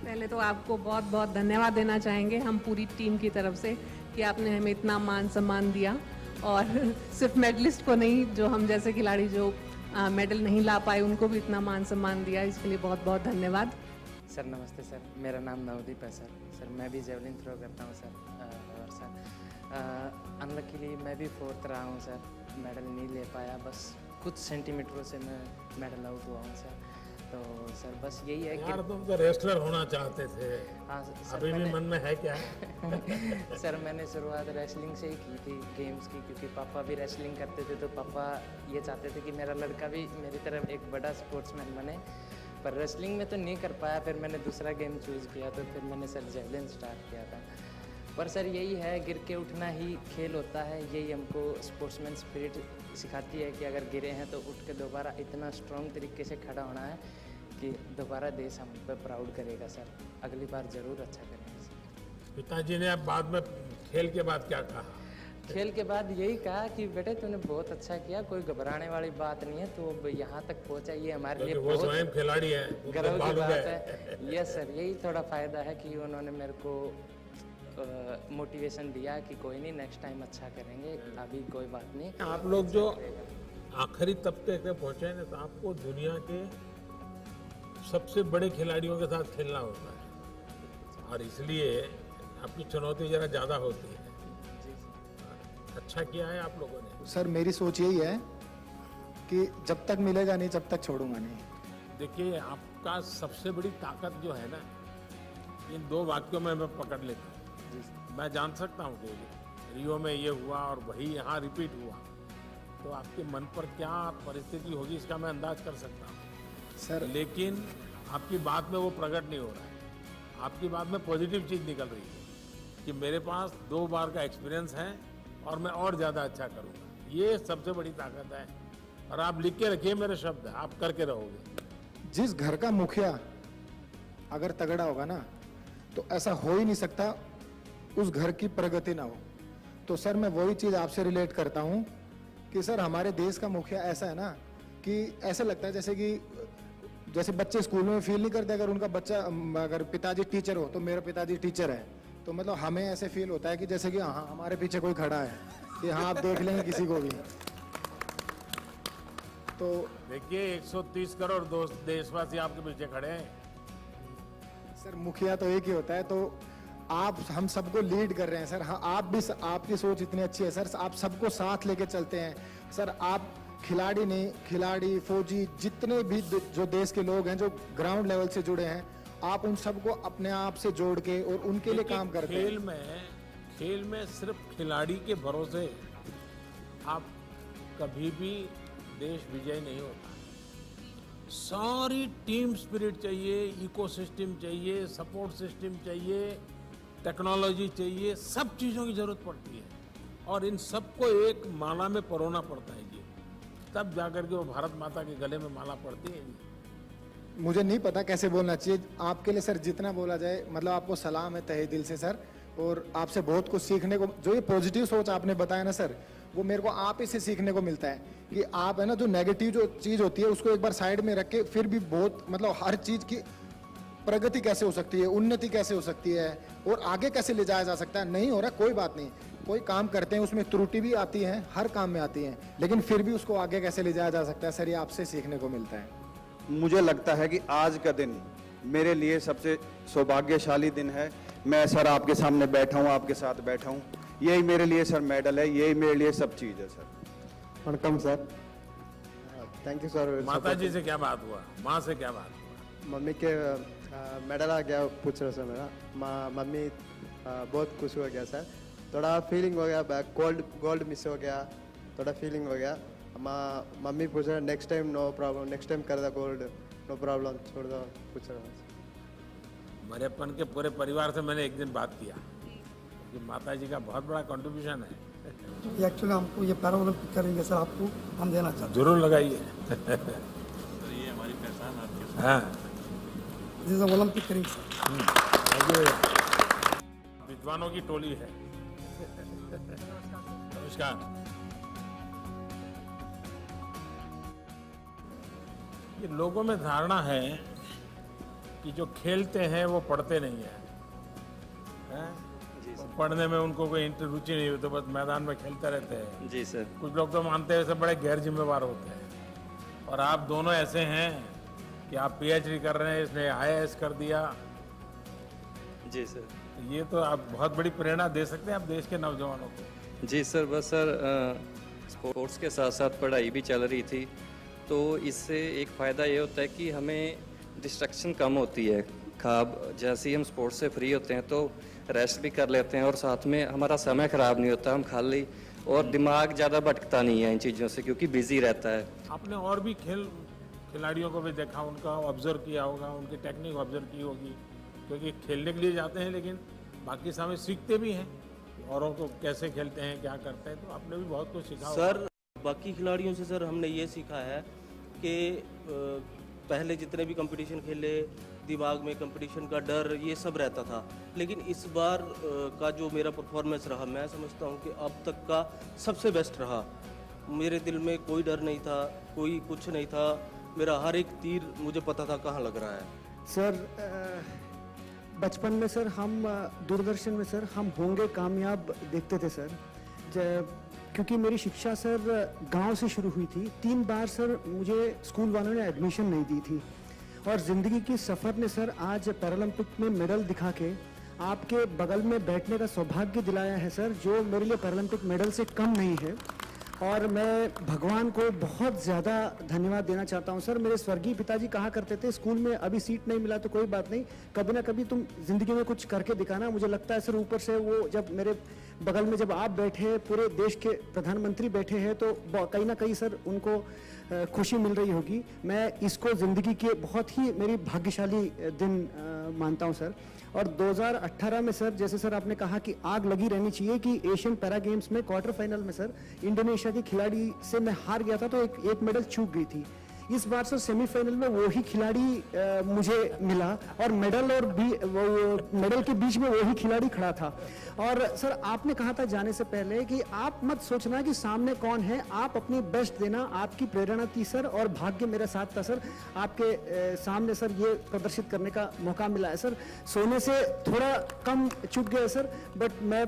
पहले तो आपको बहुत बहुत धन्यवाद देना चाहेंगे हम पूरी टीम की तरफ से कि आपने हमें इतना मान सम्मान दिया, और सिर्फ मेडलिस्ट को नहीं, जो हम जैसे खिलाड़ी जो मेडल नहीं ला पाए उनको भी इतना मान सम्मान दिया, इसके लिए बहुत बहुत धन्यवाद। सर नमस्ते सर, मेरा नाम नवदीप है सर। सर मैं भी जेवलिन थ्रो करता हूँ सर, और सर अनलकीली मैं भी 4th रहा हूँ सर, मेडल नहीं ले पाया, बस कुछ सेंटीमीटरों से मैं मेडल आउट हुआ हूँ सर। तो सर बस यही है यार तुम तो रेसलर होना चाहते थे। हाँ सर, अभी भी मन में है क्या? सर मैंने शुरुआत रेसलिंग से ही की थी, गेम्स की, क्योंकि पापा भी रेसलिंग करते थे, तो पापा ये चाहते थे कि मेरा लड़का भी मेरी तरफ एक बड़ा स्पोर्ट्समैन बने, पर रेसलिंग में तो नहीं कर पाया। फिर मैंने दूसरा गेम चूज़ किया, तो फिर मैंने सर जेवलिन स्टार्ट किया था। पर सर यही है, गिर के उठना ही खेल होता है, यही हमको स्पोर्ट्समैन स्पिरिट सिखाती है कि अगर गिरे हैं तो उठ के दोबारा इतना स्ट्रॉन्ग तरीके से खड़ा होना है कि दोबारा देश हम पे प्राउड करेगा सर, अगली बार ज़रूर अच्छा करेंगे सर। पिताजी ने अब बाद में खेल के बाद क्या कहा? खेल के बाद यही कहा कि बेटे तूने बहुत अच्छा किया, कोई घबराने वाली बात नहीं है, तो अब यहाँ तक पहुँचा, ये हमारे लिए वो स्वयं खिलाड़ी है, गर्व की बात है। यस सर, यही थोड़ा फ़ायदा है कि उन्होंने मेरे को मोटिवेशन दिया कि कोई नहीं, नेक्स्ट टाइम अच्छा करेंगे, अभी कोई बात नहीं। आप लोग जो आखिरी तबके पे पहुँचे हैं तो आपको दुनिया के सबसे बड़े खिलाड़ियों के साथ खेलना होता है, और इसलिए आपकी चुनौती जरा ज़्यादा होती है। अच्छा किया है आप लोगों ने। सर मेरी सोच यही है कि जब तक मिलेगा नहीं तब तक छोड़ूंगा नहीं। देखिए आपका सबसे बड़ी ताकत जो है ना, इन 2 वाक्यों में मैं पकड़ लेता हूँ। मैं जान सकता हूँ कि रियो में ये हुआ और वही यहाँ रिपीट हुआ, तो आपके मन पर क्या परिस्थिति होगी इसका मैं अंदाज कर सकता हूँ सर। लेकिन आपकी बात में वो प्रकट नहीं हो रहा है। आपकी बात में पॉजिटिव चीज़ निकल रही है कि मेरे पास 2 बार का एक्सपीरियंस है और मैं और ज़्यादा अच्छा करूँगा। ये सबसे बड़ी ताकत है, और आप लिख के रखिए मेरे शब्द, आप करके रहोगे। जिस घर का मुखिया अगर तगड़ा होगा ना, तो ऐसा हो ही नहीं सकता उस घर की प्रगति ना हो। तो सर मैं वही चीज़ आपसे रिलेट करता हूँ कि सर हमारे देश का मुखिया ऐसा है ना कि ऐसा लगता है जैसे बच्चे स्कूल में फील नहीं करते, अगर उनका बच्चा, अगर पिताजी टीचर हो तो मेरा पिताजी टीचर है, तो मतलब हमें ऐसे फील होता है कि जैसे कि हाँ हमारे पीछे कोई खड़ा है, कि हाँ आप देख लेंगे किसी को भी। तो देखिए 130 करोड़ देशवासी आपके पीछे खड़े हैं। सर मुखिया तो एक ही होता है, तो आप हम सबको लीड कर रहे हैं सर। हाँ आप भी, आपकी सोच इतनी अच्छी है सर, आप सबको साथ लेके चलते हैं सर। आप खिलाड़ी नहीं, खिलाड़ी, फौजी, जितने भी जो देश के लोग हैं जो ग्राउंड लेवल से जुड़े हैं, आप उन सबको अपने आप से जोड़ के और उनके लिए काम करते हैं। खेल में सिर्फ खिलाड़ी के भरोसे आप कभी भी देश विजय नहीं होता। सारी टीम स्पिरिट चाहिए, इकोसिस्टम चाहिए, सपोर्ट सिस्टम चाहिए, टेक्नोलॉजी चाहिए, सब चीज़ों की जरूरत पड़ती है, और इन सबको एक माला में परोना पड़ता है जी, तब जाकर के वो भारत माता के गले में माला पड़ती है जी। मुझे नहीं पता कैसे बोलना चाहिए आपके लिए सर, जितना बोला जाए, मतलब आपको सलाम है तहे दिल से सर, और आपसे बहुत कुछ सीखने को, जो ये पॉजिटिव सोच आपने बताया ना सर, वो मेरे को आप ही से सीखने को मिलता है कि आप है ना, जो नेगेटिव जो चीज़ होती है उसको एक बार साइड में रख के फिर भी बहुत मतलब हर चीज़ की प्रगति कैसे हो सकती है, उन्नति कैसे हो सकती है और आगे कैसे ले जाया जा सकता है। नहीं हो रहा कोई बात नहीं, कोई काम करते हैं उसमें त्रुटि भी आती है, हर काम में आती है, लेकिन फिर भी उसको आगे कैसे ले जाया जा सकता है, सर ये आपसे सीखने को मिलता है। मुझे लगता है कि आज का दिन मेरे लिए सबसे सौभाग्यशाली दिन है। मैं सर आपके सामने बैठा हूँ, आपके साथ बैठा हूँ, यही मेरे लिए सर मेडल है, यही मेरे लिए सब चीज़ है sir. वणकम sir. Thank you sir. माता जी से क्या बात हुआ, माँ से क्या बात हुआ? मम्मी के मेडल आ गया, पूछ रहे सर मेरा मम्मी बहुत खुश हो गया सर। थोड़ा फीलिंग हो गया, गोल्ड मिस हो गया, थोड़ा फीलिंग हो गया। मम्मी पूछ रहे next time no problem, next time कर दो गोल्ड, नो प्रॉब्लम, छोड़ दो, पूछ रहे हैं। मरेपन के पूरे परिवार से मैंने एक दिन बात किया कि माता जी का बहुत बड़ा कंट्रीब्यूशन है। एक्चुअली हमको ये पैरा ओलंपिक करेंगे सर, आपको हम देना चाहते हैं। जरूर लगाइए। ये हमारी पहचान आपके हाँ, जैसे ओलंपिक करेंगे सर। विद्वानों की टोली है। नमस्कार। ये लोगों में धारणा है कि जो खेलते हैं वो पढ़ते नहीं है, पढ़ने में उनको कोई रुचि नहीं होती, बस मैदान में खेलते रहते हैं। जी सर। कुछ लोग तो मानते हैं बड़े गैर जिम्मेवार होते हैं, और आप दोनों ऐसे हैं कि आप पीएचडी कर रहे हैं, इसने आईएएस कर दिया। जी सर। ये तो आप बहुत बड़ी प्रेरणा दे सकते हैं आप देश के नौजवानों को। जी सर, बस सर स्पोर्ट्स के साथ साथ पढ़ाई भी चल रही थी, तो इससे एक फ़ायदा ये होता है कि हमें डिस्ट्रैक्शन कम होती है। जैसे ही हम स्पोर्ट्स से फ्री होते हैं तो रेस्ट भी कर लेते हैं, और साथ में हमारा समय ख़राब नहीं होता, हम खाली और दिमाग ज़्यादा भटकता नहीं है इन चीज़ों से, क्योंकि बिजी रहता है। आपने और भी खिलाड़ियों को भी देखा, उनका ऑब्जर्व किया होगा, उनकी टेक्निक ऑब्जर्व की होगी, क्योंकि खेलने के लिए जाते हैं लेकिन बाकी समय सीखते भी हैं, औरों को कैसे खेलते हैं, क्या करते हैं, तो आपने भी बहुत कुछ सीखा होगा। सर बाकी खिलाड़ियों से सर हमने ये सीखा है कि पहले जितने भी कंपटीशन खेले, दिमाग में कंपटीशन का डर ये सब रहता था, लेकिन इस बार का जो मेरा परफॉर्मेंस रहा, मैं समझता हूँ कि अब तक का सबसे बेस्ट रहा। मेरे दिल में कोई डर नहीं था, कोई कुछ नहीं था, मेरा हर एक तीर मुझे पता था कहाँ लग रहा है। सर बचपन में सर हम दूरदर्शन में सर हम होंगे कामयाब देखते थे सर, क्योंकि मेरी शिक्षा सर गांव से शुरू हुई थी। 3 बार सर मुझे स्कूल वालों ने एडमिशन नहीं दी थी, और ज़िंदगी की सफ़र ने सर आज पैरालंपिक में मेडल दिखा के आपके बगल में बैठने का सौभाग्य दिलाया है सर, जो मेरे लिए पैरालंपिक मेडल से कम नहीं है। और मैं भगवान को बहुत ज़्यादा धन्यवाद देना चाहता हूँ सर। मेरे स्वर्गीय पिताजी कहा करते थे, स्कूल में अभी सीट नहीं मिला तो कोई बात नहीं, कभी ना कभी तुम ज़िंदगी में कुछ करके दिखाना। मुझे लगता है सर ऊपर से वो जब मेरे बगल में जब आप बैठे, पूरे देश के प्रधानमंत्री बैठे हैं, तो कहीं ना कहीं सर उनको खुशी मिल रही होगी। मैं इसको ज़िंदगी के बहुत ही मेरी भाग्यशाली दिन मानता हूँ सर। और 2018 में सर, जैसे सर आपने कहा कि आग लगी रहनी चाहिए कि एशियन पैरा गेम्स में क्वार्टर फाइनल में सर इंडोनेशिया के खिलाड़ी से मैं हार गया था, तो एक मेडल चूक गई थी। इस बार सर सेमीफाइनल में वही खिलाड़ी मुझे मिला, और मेडल के बीच में वही खिलाड़ी खड़ा था। और सर आपने कहा था जाने से पहले कि आप मत सोचना कि सामने कौन है, आप अपनी बेस्ट देना, आपकी प्रेरणा थी सर, और भाग्य मेरे साथ था सर। आपके सामने सर ये प्रदर्शित करने का मौका मिला है सर। सोने से थोड़ा कम चूक गया सर, बट मैं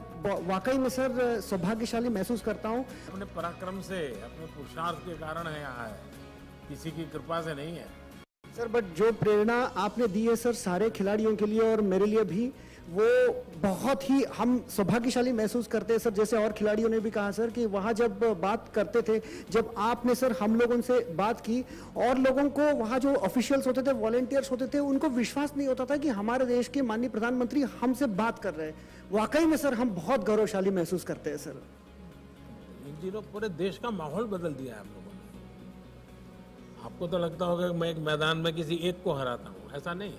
वाकई में सर सौभाग्यशाली महसूस करता हूँ। अपने पराक्रम से, अपने पुरुषार्थ के कारण है यहाँ है, किसी की कृपा से नहीं है सर। बट जो प्रेरणा आपने दी है सर सारे खिलाड़ियों के लिए और मेरे लिए भी, वो बहुत ही हम सौभाग्यशाली महसूस करते हैं सर। जैसे और खिलाड़ियों ने भी कहा सर कि वहाँ जब बात करते थे, जब आपने सर हम लोगों से बात की, और लोगों को वहाँ जो ऑफिशियल्स होते थे, वॉलंटियर्स होते थे, उनको विश्वास नहीं होता था कि हमारे देश के माननीय प्रधानमंत्री हमसे बात कर रहे हैं। वाकई में सर हम बहुत गौरवशाली महसूस करते हैं सर। इन दिनों पूरे देश का माहौल बदल दिया है आप लोगों ने। आपको तो लगता होगा कि मैं एक मैदान में किसी एक को हराता हूँ, ऐसा नहीं,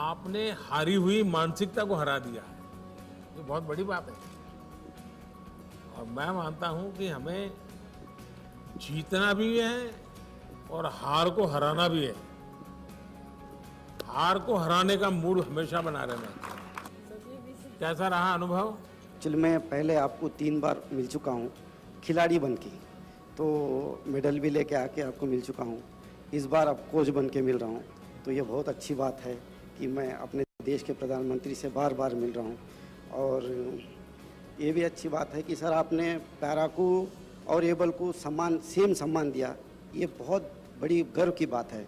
आपने हारी हुई मानसिकता को हरा दिया है, ये बहुत बड़ी बात है। और मैं मानता हूँ कि हमें जीतना भी है और हार को हराना भी है। हार को हराने का मूड हमेशा बना रहना चाहिए। कैसा रहा अनुभव? चल मैं पहले आपको 3 बार मिल चुका हूँ, खिलाड़ी बन के, तो मेडल भी लेके आके आपको मिल चुका हूँ। इस बार अब कोच बन के मिल रहा हूँ, तो ये बहुत अच्छी बात है कि मैं अपने देश के प्रधानमंत्री से बार बार मिल रहा हूँ। और ये भी अच्छी बात है कि सर आपने पैरा को और एबल को सेम सम्मान दिया, ये बहुत बड़ी गर्व की बात है।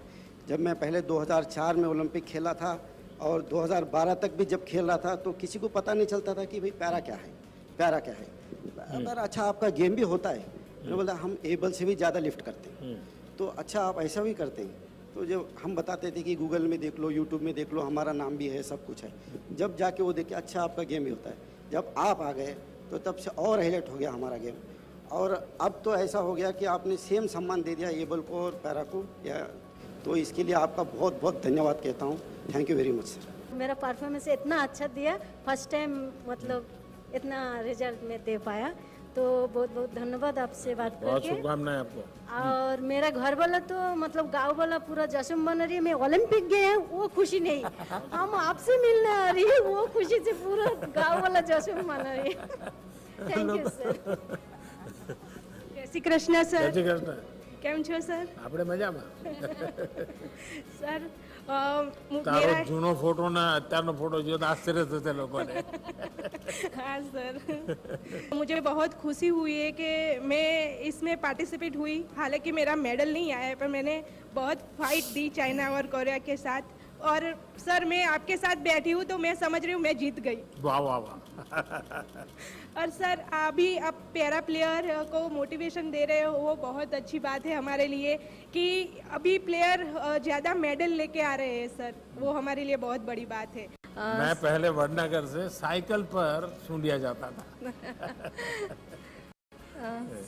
जब मैं पहले 2004 में ओलंपिक खेला था और 2012 तक भी जब खेल रहा था तो किसी को पता नहीं चलता था कि भाई पैरा क्या है, पैरा क्या है। अगर अच्छा आपका गेम भी होता है, मैं बोला हम एबल से भी ज़्यादा लिफ्ट करते हैं, तो अच्छा आप ऐसा भी करते हैं। तो जब हम बताते थे कि गूगल में देख लो, यूट्यूब में देख लो, हमारा नाम भी है, सब कुछ है, जब जाके वो देखे अच्छा आपका गेम भी होता है। जब आप आ गए तो तब से और हाईलाइट हो गया हमारा गेम, और अब तो ऐसा हो गया कि आपने सेम सम्मान दे दिया एबल को और पैरा को, या तो इसके लिए आपका बहुत बहुत धन्यवाद कहता हूँ। Thank you very much sir. मेरा परफॉर्मेंस इतना अच्छा दिया, फर्स्ट टाइम मतलब इतना रिजल्ट में दे पाया, तो बहुत बहुत धन्यवाद आपसे बात करके। बहुत शुभकामनाएं आपको। और मेरा घर वाला तो मतलब गांव वाला पूरा जश्न मना रही है, मैं ओलंपिक गए हैं वो खुशी नहीं, हम आपसे मिलने आ रही है वो खुशी से पूरा गांव वाला जश्न मना रही है। Thank you sir. जय श्री कृष्ण सर। जय श्री कृष्ण। કેમ છો સર? આપણે મજામાં। સર તારો જૂનો ફોટો ને અત્યારનો ફોટો જો તો આશ્ચર્ય થશે લોકોને। हाँ सर, मुझे बहुत खुशी हुई है कि मैं इसमें पार्टिसिपेट हुई। हालांकि मेरा मेडल नहीं आया है, पर मैंने बहुत फाइट दी चाइना और कोरिया के साथ। और सर मैं आपके साथ बैठी हूँ तो मैं समझ रही हूँ मैं जीत गई। वाह वाह वाह। और सर अभी आप पैरा प्लेयर को मोटिवेशन दे रहे हो, वो बहुत अच्छी बात है हमारे लिए कि अभी प्लेयर ज़्यादा मेडल लेके आ रहे हैं सर, वो हमारे लिए बहुत बड़ी बात है। मैं पहले वडनगर से साइकिल पर सूंडिया जाता था।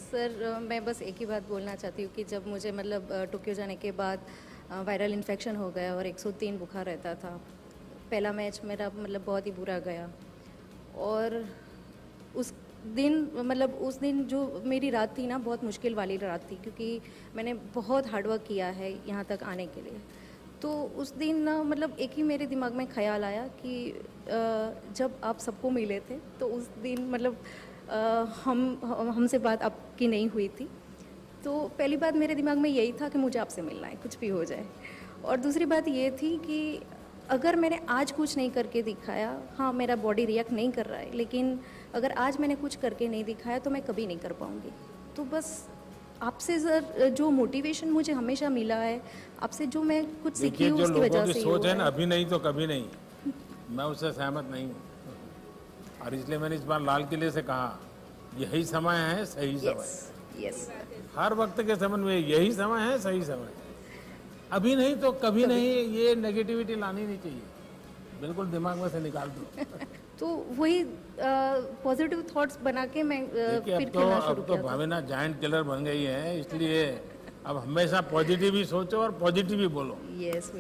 सर मैं बस एक ही बात बोलना चाहती हूँ कि जब मुझे मतलब टोक्यो जाने के बाद वायरल इन्फेक्शन हो गया और 103 बुखार रहता था, पहला मैच मेरा मतलब बहुत ही बुरा गया। और उस दिन जो मेरी रात थी ना, बहुत मुश्किल वाली रात थी, क्योंकि मैंने बहुत हार्डवर्क किया है यहाँ तक आने के लिए। तो उस दिन ना मतलब एक ही मेरे दिमाग में ख्याल आया कि जब आप सबको मिले थे तो उस दिन मतलब हमसे बात आपकी नहीं हुई थी। तो पहली बात मेरे दिमाग में यही था कि मुझे आपसे मिलना है, कुछ भी हो जाए। और दूसरी बात ये थी कि अगर मैंने आज कुछ नहीं करके दिखाया, हाँ मेरा बॉडी रिएक्ट नहीं कर रहा है, लेकिन अगर आज मैंने कुछ करके नहीं दिखाया तो मैं कभी नहीं कर पाऊँगी। तो बस आपसे सर जो मोटिवेशन मुझे हमेशा मिला है, आपसे जो मैं कुछ सीखी हूँ उसकी वजह से सोच है ना, अभी नहीं तो कभी नहीं, मैं उससे सहमत नहीं हूँ। और इसलिए मैंने इस बार लाल किले से कहा यही समय है, सही समय। यस हर वक्त के समय में यही समय है, सही समय। अभी नहीं तो कभी नहीं, ये नेगेटिविटी लानी नहीं चाहिए, बिल्कुल दिमाग में से निकाल दो। तो वही पॉजिटिव थॉट्स बना के मैं फिर खेलना शुरू किया। अब तो भावना जायंट किलर बन गई है, इसलिए अब हमेशा पॉजिटिव ही सोचो और पॉजिटिव ही बोलो। यस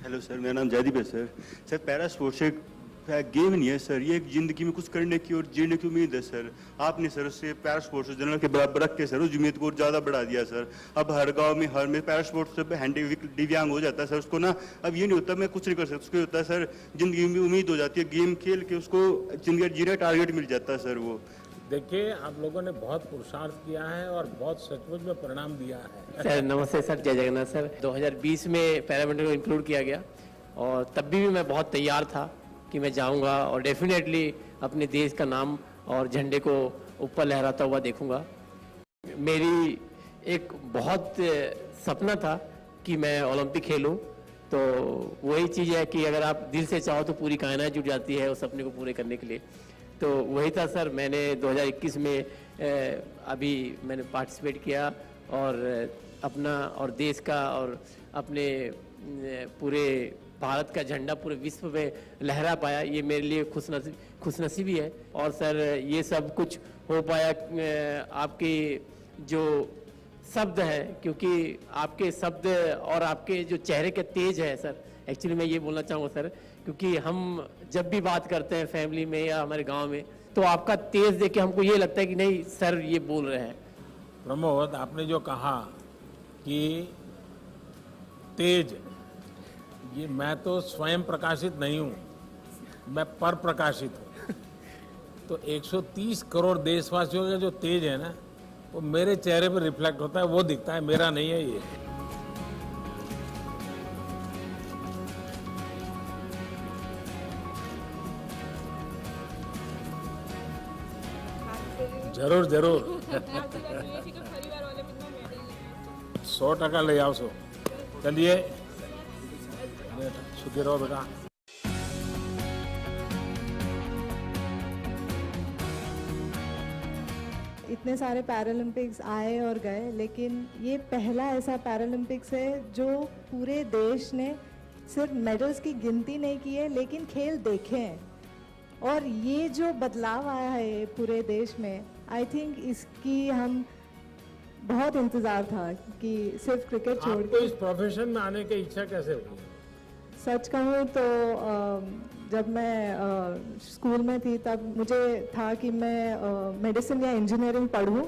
हेलो सर, मेरा नाम जयदीप है सर। सर पैरा स्पोर्ट्स एक गेम नहीं है सर, ये एक जिंदगी में कुछ करने की और जीने की उम्मीद है सर। आपने सर उससे पैरा स्पोर्ट्स जनरल के बराबर रख के सर उस उम्मीद को ज़्यादा बढ़ा दिया सर। अब हर गांव में हर में पैरा स्पोर्ट्स से हैंडी दिव्यांग हो जाता है सर, उसको ना अब ये नहीं होता मैं कुछ नहीं कर सकता, उसको होता है सर जिंदगी में उम्मीद हो जाती है, गेम खेल के उसको जिंदगी जीने टारगेट मिल जाता है सर। वो देखिए आप लोगों ने बहुत पुरुषार्थ किया है और बहुत सचमुच में परिणाम दिया है। सर नमस्ते सर, जय जगन्नाथ सर। 2020 में पैरामिलिट्री को इंक्लूड किया गया और तब भी मैं बहुत तैयार था कि मैं जाऊंगा और डेफिनेटली अपने देश का नाम और झंडे को ऊपर लहराता हुआ देखूंगा। मेरी एक बहुत सपना था कि मैं ओलंपिक खेलूं, तो वही चीज़ है कि अगर आप दिल से चाहो तो पूरी कायनात जुट जाती है उस सपने को पूरे करने के लिए। तो वही था सर, मैंने 2021 में अभी मैंने पार्टिसिपेट किया और अपना और देश का और अपने पूरे भारत का झंडा पूरे विश्व में लहरा पाया, ये मेरे लिए खुशनसीबी है। और सर ये सब कुछ हो पाया आपके जो शब्द हैं, क्योंकि आपके शब्द और आपके जो चेहरे के तेज है सर, एक्चुअली मैं ये बोलना चाहूँगा सर, क्योंकि हम जब भी बात करते हैं फैमिली में या हमारे गांव में तो आपका तेज देख के हमको ये लगता है कि नहीं सर ये बोल रहे हैं। प्रमोद, आपने जो कहा कि तेज, ये मैं तो स्वयं प्रकाशित नहीं हूँ, मैं पर प्रकाशित हूँ। तो 130 करोड़ देशवासियों का जो तेज है ना, वो मेरे चेहरे पर रिफ्लेक्ट होता है, वो दिखता है, मेरा नहीं है ये। जरूर जरूर 100% ले आओ सो। चलिए सुखी रहो बेटा। इतने सारे पैरालंपिक्स आए और गए, लेकिन ये पहला ऐसा पैरालंपिक्स है जो पूरे देश ने सिर्फ मेडल्स की गिनती नहीं की है लेकिन खेल देखे हैं। और ये जो बदलाव आया है पूरे देश में, आई थिंक इसकी हम बहुत इंतज़ार था कि सिर्फ क्रिकेट छोड़ आपको इस प्रोफेशन में आने की इच्छा कैसे हुई? सच कहूँ तो जब मैं स्कूल में थी तब मुझे था कि मैं मेडिसिन या इंजीनियरिंग पढ़ूँ,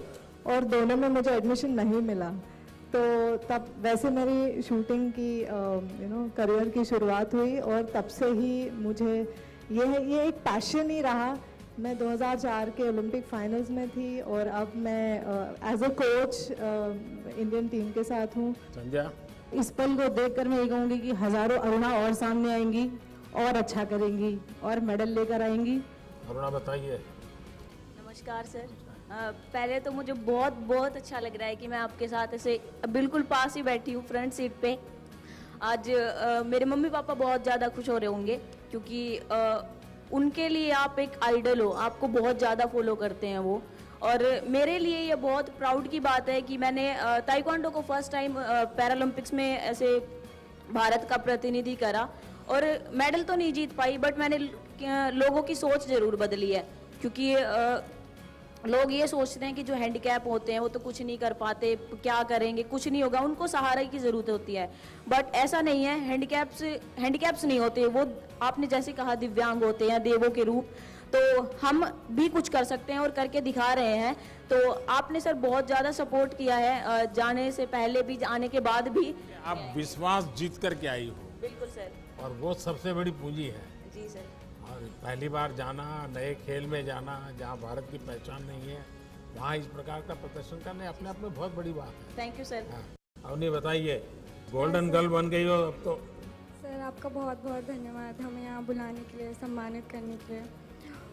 और दोनों में मुझे एडमिशन नहीं मिला। तो तब वैसे मेरी शूटिंग की करियर की शुरुआत हुई, और तब से ही मुझे ये एक पैशन ही रहा। मैं 2004 के ओलंपिक फाइनल्स में थी, और अब मैं as a coach Indian team के साथ हूँ। संध्या, इस पल को देखकर मैं ये कहूँगी कि हजारों अरुणा और सामने आएंगी और अच्छा करेंगी और मेडल लेकर आएंगी। अरुणा बताइए। नमस्कार सर। पहले तो मुझे बहुत बहुत अच्छा लग रहा है कि मैं आपके साथ ऐसे बिल्कुल पास ही बैठी हूँ, फ्रंट सीट पे। आज मेरे मम्मी पापा बहुत ज़्यादा खुश हो रहे होंगे, क्योंकि उनके लिए आप एक आइडल हो, आपको बहुत ज़्यादा फॉलो करते हैं वो। और मेरे लिए ये बहुत प्राउड की बात है कि मैंने ताइक्वांडो को फर्स्ट टाइम पैरालंपिक्स में ऐसे भारत का प्रतिनिधि करा, और मेडल तो नहीं जीत पाई, बट मैंने लोगों की सोच ज़रूर बदली है। क्योंकि लोग ये सोचते हैं कि जो हैंडीकैप होते हैं वो तो कुछ नहीं कर पाते, क्या करेंगे, कुछ नहीं होगा, उनको सहारे की ज़रूरत होती है। बट ऐसा नहीं है, हैंडीकैप्स नहीं होते, वो आपने जैसे कहा दिव्यांग होते हैं, देवों के रूप। तो हम भी कुछ कर सकते हैं और करके दिखा रहे हैं। तो आपने सर बहुत ज़्यादा सपोर्ट किया है, जाने से पहले भी, आने के बाद भी। आप विश्वास जीत करके आई हो। बिल्कुल सर। और वो सबसे बड़ी पूंजी है। जी सर। और पहली बार जाना, नए खेल में जाना, जहाँ भारत की पहचान नहीं है, वहाँ इस प्रकार का प्रदर्शन करने अपने आप में बहुत बड़ी बात है। Thank you sir. अवनी बताइए, गोल्डन गर्ल बन गई हो अब तो। सर आपका बहुत बहुत धन्यवाद हमें यहाँ बुलाने के लिए, सम्मानित करने के लिए।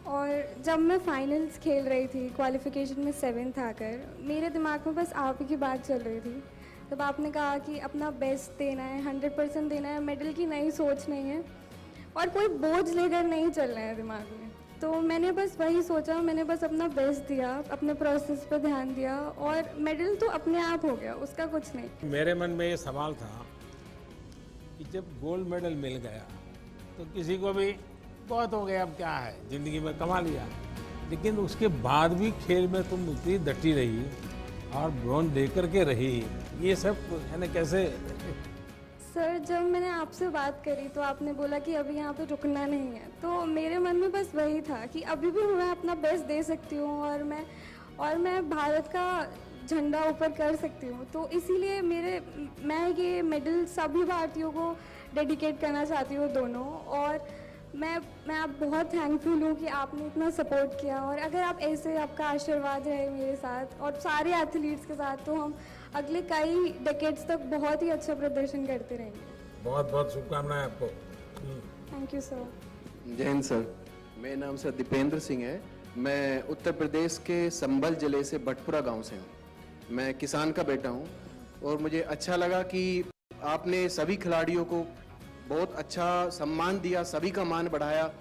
और जब मैं फाइनल्स खेल रही थी, क्वालिफिकेशन में 7th आकर, मेरे दिमाग में बस आप ही की बात चल रही थी। तब आपने कहा कि अपना बेस्ट देना है, 100% देना है, मेडल की नई सोच नहीं है और कोई बोझ लेकर नहीं चलना है दिमाग में। तो मैंने बस वही सोचा, मैंने बस अपना बेस्ट दिया, अपने प्रोसेस पर ध्यान दिया, और मेडल तो अपने आप हो गया, उसका कुछ नहीं। मेरे मन में ये सवाल था कि जब गोल्ड मेडल मिल गया तो किसी को भी बहुत हो गया, अब क्या है, जिंदगी में कमा लिया, लेकिन उसके बाद भी खेल में तुम इतनी डटी रही और ब्रॉन्ज देकर के रही, ये सब यानी कैसे? सर जब मैंने आपसे बात करी तो आपने बोला कि अभी यहाँ पे रुकना नहीं है, तो मेरे मन में बस वही था कि अभी भी मैं अपना बेस्ट दे सकती हूँ, और मैं भारत का झंडा ऊपर कर सकती हूँ। तो इसीलिए मैं ये मेडल सभी भारतीयों को डेडिकेट करना चाहती हूँ, दोनों। और मैं आप बहुत थैंकफुल हूँ कि आपने इतना सपोर्ट किया, और अगर आप ऐसे, आपका आशीर्वाद रहे मेरे साथ और सारे एथलीट्स के साथ, तो हम अगले कई डेकेड्स तक बहुत ही अच्छा प्रदर्शन करते रहेंगे। बहुत बहुत शुभकामनाएं आपको। Thank you sir. जय हिंद सर। मेरा नाम सर दीपेंद्र सिंह है। मैं उत्तर प्रदेश के संभल जिले से भटपुरा गांव से हूं। मैं किसान का बेटा हूं, और मुझे अच्छा लगा कि आपने सभी खिलाड़ियों को बहुत अच्छा सम्मान दिया, सभी का मान बढ़ाया।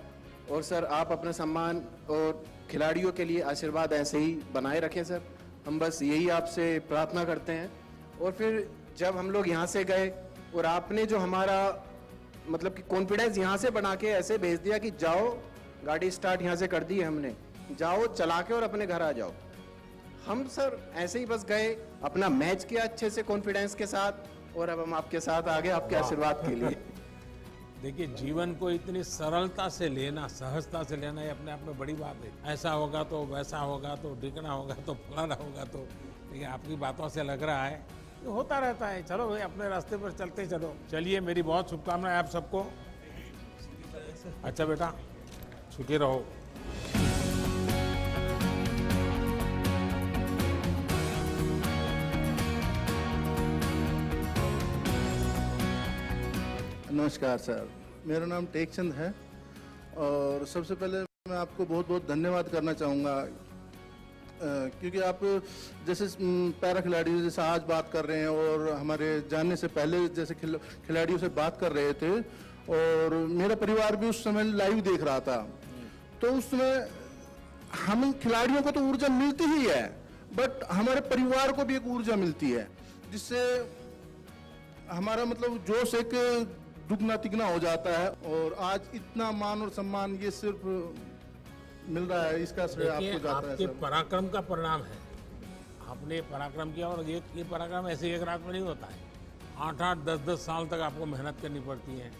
और सर आप अपना सम्मान और खिलाड़ियों के लिए आशीर्वाद ऐसे ही बनाए रखें सर, हम बस यही आपसे प्रार्थना करते हैं। और फिर जब हम लोग यहाँ से गए और आपने जो हमारा मतलब कि कॉन्फिडेंस यहाँ से बना के ऐसे भेज दिया कि जाओ, गाड़ी स्टार्ट यहाँ से कर दी है हमने, जाओ चला के और अपने घर आ जाओ। हम सर ऐसे ही बस गए, अपना मैच किया अच्छे से कॉन्फिडेंस के साथ, और अब हम आपके साथ आ गए आपके आशीर्वाद के लिए। देखिए, जीवन को इतनी सरलता से लेना, सहजता से लेना, ये अपने आप में बड़ी बात है। ऐसा होगा तो वैसा होगा तो ढिकना होगा तो फलाना होगा तो, लेकिन आपकी बातों से लग रहा है ये होता रहता है। चलो भाई, अपने रास्ते पर चलते चलो। चलिए, मेरी बहुत शुभकामनाएं आप सबको। अच्छा बेटा, सुखी रहो। नमस्कार सर, मेरा नाम टेकचंद है और सबसे पहले मैं आपको बहुत बहुत धन्यवाद करना चाहूँगा क्योंकि आप जैसे पैरा खिलाड़ियों जैसे आज बात कर रहे हैं और हमारे जानने से पहले जैसे खिलाड़ियों से बात कर रहे थे और मेरा परिवार भी उस समय लाइव देख रहा था, तो उस समय हम खिलाड़ियों को तो ऊर्जा मिलती ही है, बट हमारे परिवार को भी एक ऊर्जा मिलती है जिससे हमारा मतलब जोश एक दुगना तिगना हो जाता है और आज इतना मान और सम्मान ये सिर्फ मिल रहा है, इसका श्रेय आपको जाता है। आपके पराक्रम का परिणाम है, आपने पराक्रम किया और ये पराक्रम ऐसे एक रात में नहीं होता है। 8-8, 10-10 साल तक आपको मेहनत करनी पड़ती है।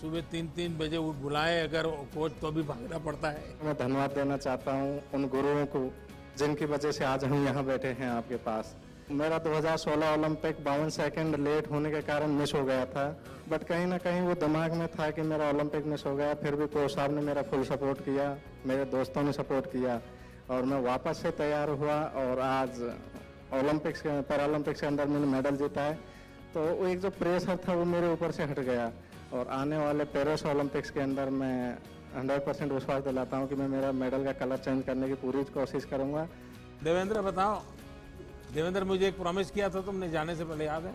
सुबह 3-3 बजे उठ बुलाए अगर कोच तो भी भागना पड़ता है। मैं धन्यवाद देना चाहता हूँ उन गुरुओं को जिनकी वजह से आज हम यहाँ बैठे हैं आपके पास। मेरा 2016 ओलंपिक 52 सेकंड लेट होने के कारण मिस हो गया था, बट कहीं ना कहीं वो दिमाग में था कि मेरा ओलंपिक मिस हो गया। फिर भी कोच साहब ने मेरा फुल सपोर्ट किया, मेरे दोस्तों ने सपोर्ट किया और मैं वापस से तैयार हुआ और आज ओलंपिक्स पैरालंपिक्स के अंदर मैंने मेडल जीता है। तो वो एक जो प्रेशर था वो मेरे ऊपर से हट गया और आने वाले पेरिस ओलंपिक्स के अंदर मैं 100% विश्वास दिलाता हूँ कि मैं मेरा मेडल का कलर चेंज करने की पूरी कोशिश करूँगा। देवेंद्र बताओ, देवेंद्र मुझे एक प्रॉमिस किया था तुमने जाने से पहले, याद है?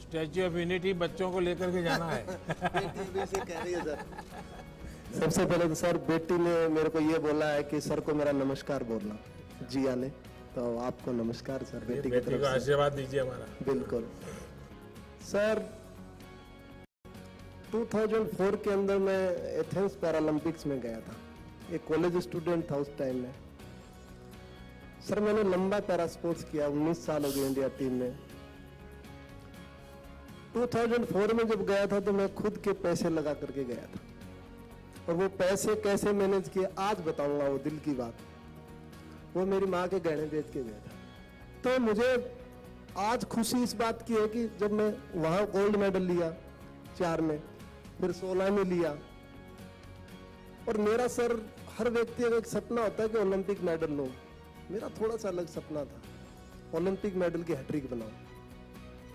स्टैच्यू ऑफ यूनिटी बच्चों को लेकर के जाना है। कह रही है सर। सबसे पहले तो सर बेटी ने मेरे को ये बोला है कि सर को मेरा नमस्कार बोलना, जिया ने, तो आपको नमस्कार सर बेटी की तरफ से। आशीर्वाद दीजिए हमारा। बिल्कुल सर। 2004 के अंदर मैं एथेंस पैरालंपिक्स में गया था, एक कॉलेज स्टूडेंट था उस टाइम में। सर मैंने लंबा पैरा स्पोर्ट्स किया, 19 साल हो गए इंडिया टीम में। 2004 में जब गया था तो मैं खुद के पैसे लगा करके गया था और वो पैसे कैसे मैनेज किए आज बताऊंगा, वो दिल की बात। वो मेरी माँ के गहने बेच के गया था। तो मुझे आज खुशी इस बात की है कि जब मैं वहाँ गोल्ड मेडल लिया 4 में, फिर 16 में लिया। और मेरा सर हर व्यक्ति का एक सपना होता है कि ओलंपिक मेडल लो, मेरा थोड़ा सा अलग सपना था, ओलंपिक मेडल की हैट्रिक बनाऊं।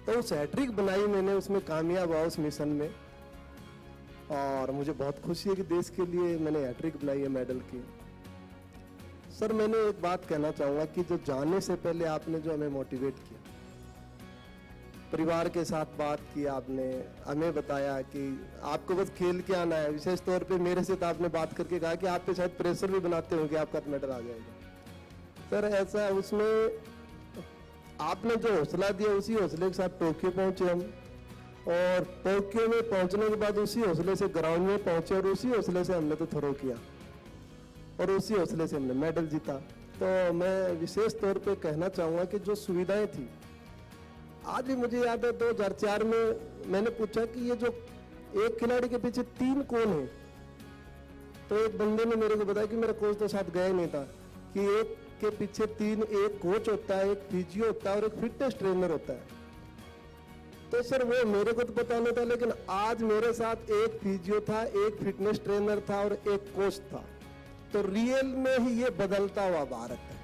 तो उस हैट्रिक बनाई मैंने, उसमें कामयाब हुआ उस मिशन में और मुझे बहुत खुशी है कि देश के लिए मैंने हैट्रिक बनाई है मेडल की। सर मैंने एक बात कहना चाहूँगा कि जो जाने से पहले आपने जो हमें मोटिवेट किया, परिवार के साथ बात की आपने, हमें बताया कि आपको बस खेल के आना है। विशेष तौर पे मेरे से तो आपने बात करके कहा कि आप पे शायद प्रेशर भी बनाते हो कि आपका मेडल आ जाएगा। सर ऐसा उसमें आपने जो हौसला दिया उसी हौसले के साथ टोक्यो पहुंचे हम, और टोक्यो में पहुंचने के बाद उसी हौसले से ग्राउंड में पहुंचे और उसी हौसले से हमने तो थ्रो किया और उसी हौसले से हमने मेडल जीता। तो मैं विशेष तौर पे कहना चाहूँगा कि जो सुविधाएं थी, आज भी मुझे याद है 2004 में मैंने पूछा कि ये जो एक खिलाड़ी के पीछे 3 कौन है, तो एक बंदे ने मेरे को बताया कि मेरा कोच तो साथ गया ही नहीं था, कि एक के पीछे 3, एक कोच होता है, एक फिजियो होता है और एक फिटनेस ट्रेनर होता है। तो सर वो मेरे को तो पता नहीं था, लेकिन आज मेरे साथ एक फिजियो था, एक फिटनेस ट्रेनर था और एक कोच था। तो रियल में ही ये बदलता हुआ भारत है।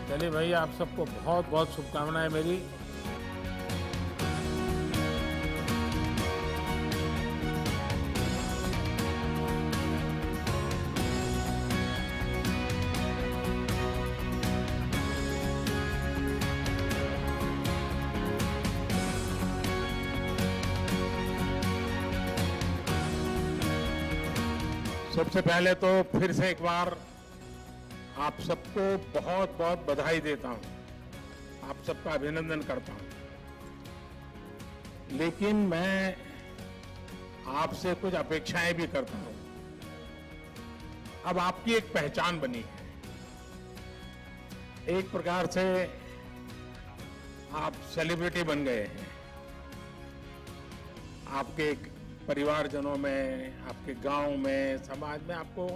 चलिए भाई, आप सबको बहुत बहुत शुभकामनाएं मेरी। सबसे पहले तो फिर से एक बार आप सबको बहुत बहुत बधाई देता हूं, आप सबका अभिनंदन करता हूं। लेकिन मैं आपसे कुछ अपेक्षाएं भी करता हूं। अब आपकी एक पहचान बनी है, एक प्रकार से आप सेलिब्रिटी बन गए हैं। आपके परिवारजनों में, आपके गांव में, समाज में आपको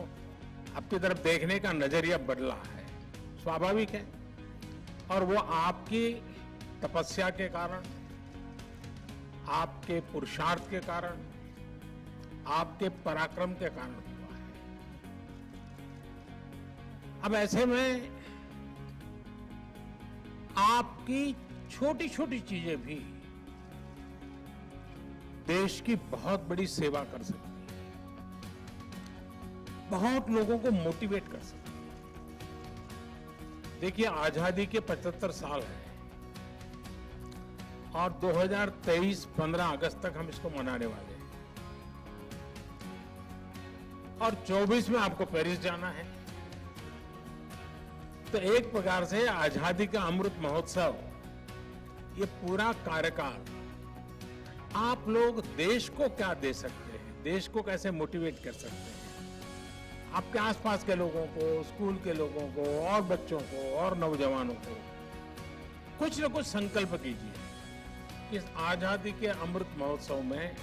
आपकी तरफ देखने का नजरिया बदला है, स्वाभाविक है। और वो आपकी तपस्या के कारण, आपके पुरुषार्थ के कारण, आपके पराक्रम के कारण हुआ है। अब ऐसे में आपकी छोटी छोटी चीजें भी देश की बहुत बड़ी सेवा कर सकते हैं, बहुत लोगों को मोटिवेट कर सकते हैं। देखिए, आजादी के 75 साल हैं और 2023 15 अगस्त तक हम इसको मनाने वाले हैं और 24 में आपको पेरिस जाना है। तो एक प्रकार से आजादी का अमृत महोत्सव, ये पूरा कार्यकाल आप लोग देश को क्या दे सकते हैं, देश को कैसे मोटिवेट कर सकते हैं, आपके आसपास के लोगों को, स्कूल के लोगों को और बच्चों को और नौजवानों को कुछ न कुछ संकल्प कीजिए। इस आजादी के अमृत महोत्सव में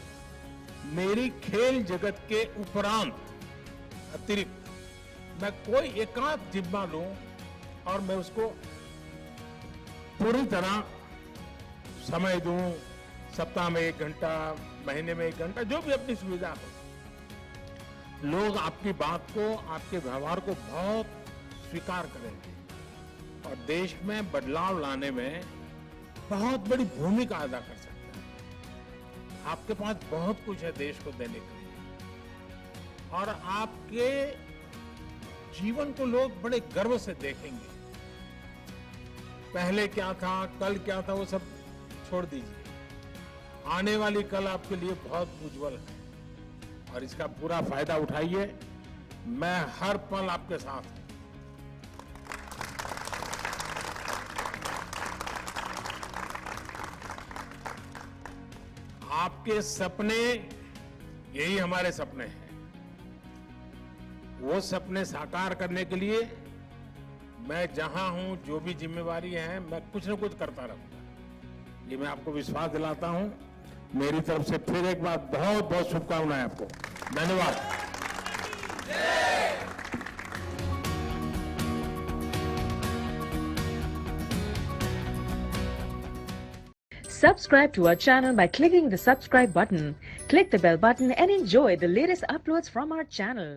मेरी खेल जगत के उपरांत अतिरिक्त मैं कोई एकांत जिम्मा लूं और मैं उसको पूरी तरह समय दूं, सप्ताह में 1 घंटा, महीने में 1 घंटा, जो भी अपनी सुविधा हो। लोग आपकी बात को, आपके व्यवहार को बहुत स्वीकार करेंगे और देश में बदलाव लाने में बहुत बड़ी भूमिका अदा कर सकते हैं। आपके पास बहुत कुछ है देश को देने के लिए और आपके जीवन को लोग बड़े गर्व से देखेंगे। पहले क्या था, कल क्या था, वो सब छोड़ दीजिए। आने वाली कल आपके लिए बहुत उज्जवल है और इसका पूरा फायदा उठाइए। मैं हर पल आपके साथ हूं। आपके सपने, यही हमारे सपने हैं। वो सपने साकार करने के लिए मैं जहां हूं, जो भी जिम्मेवारी है, मैं कुछ न कुछ करता रहूंगा। ये मैं आपको विश्वास दिलाता हूं। मेरी तरफ से फिर एक बार बहुत बहुत शुभकामनाएं आपको। धन्यवाद। Subscribe to our channel by clicking the subscribe button. Click the bell button and enjoy the latest uploads from our channel.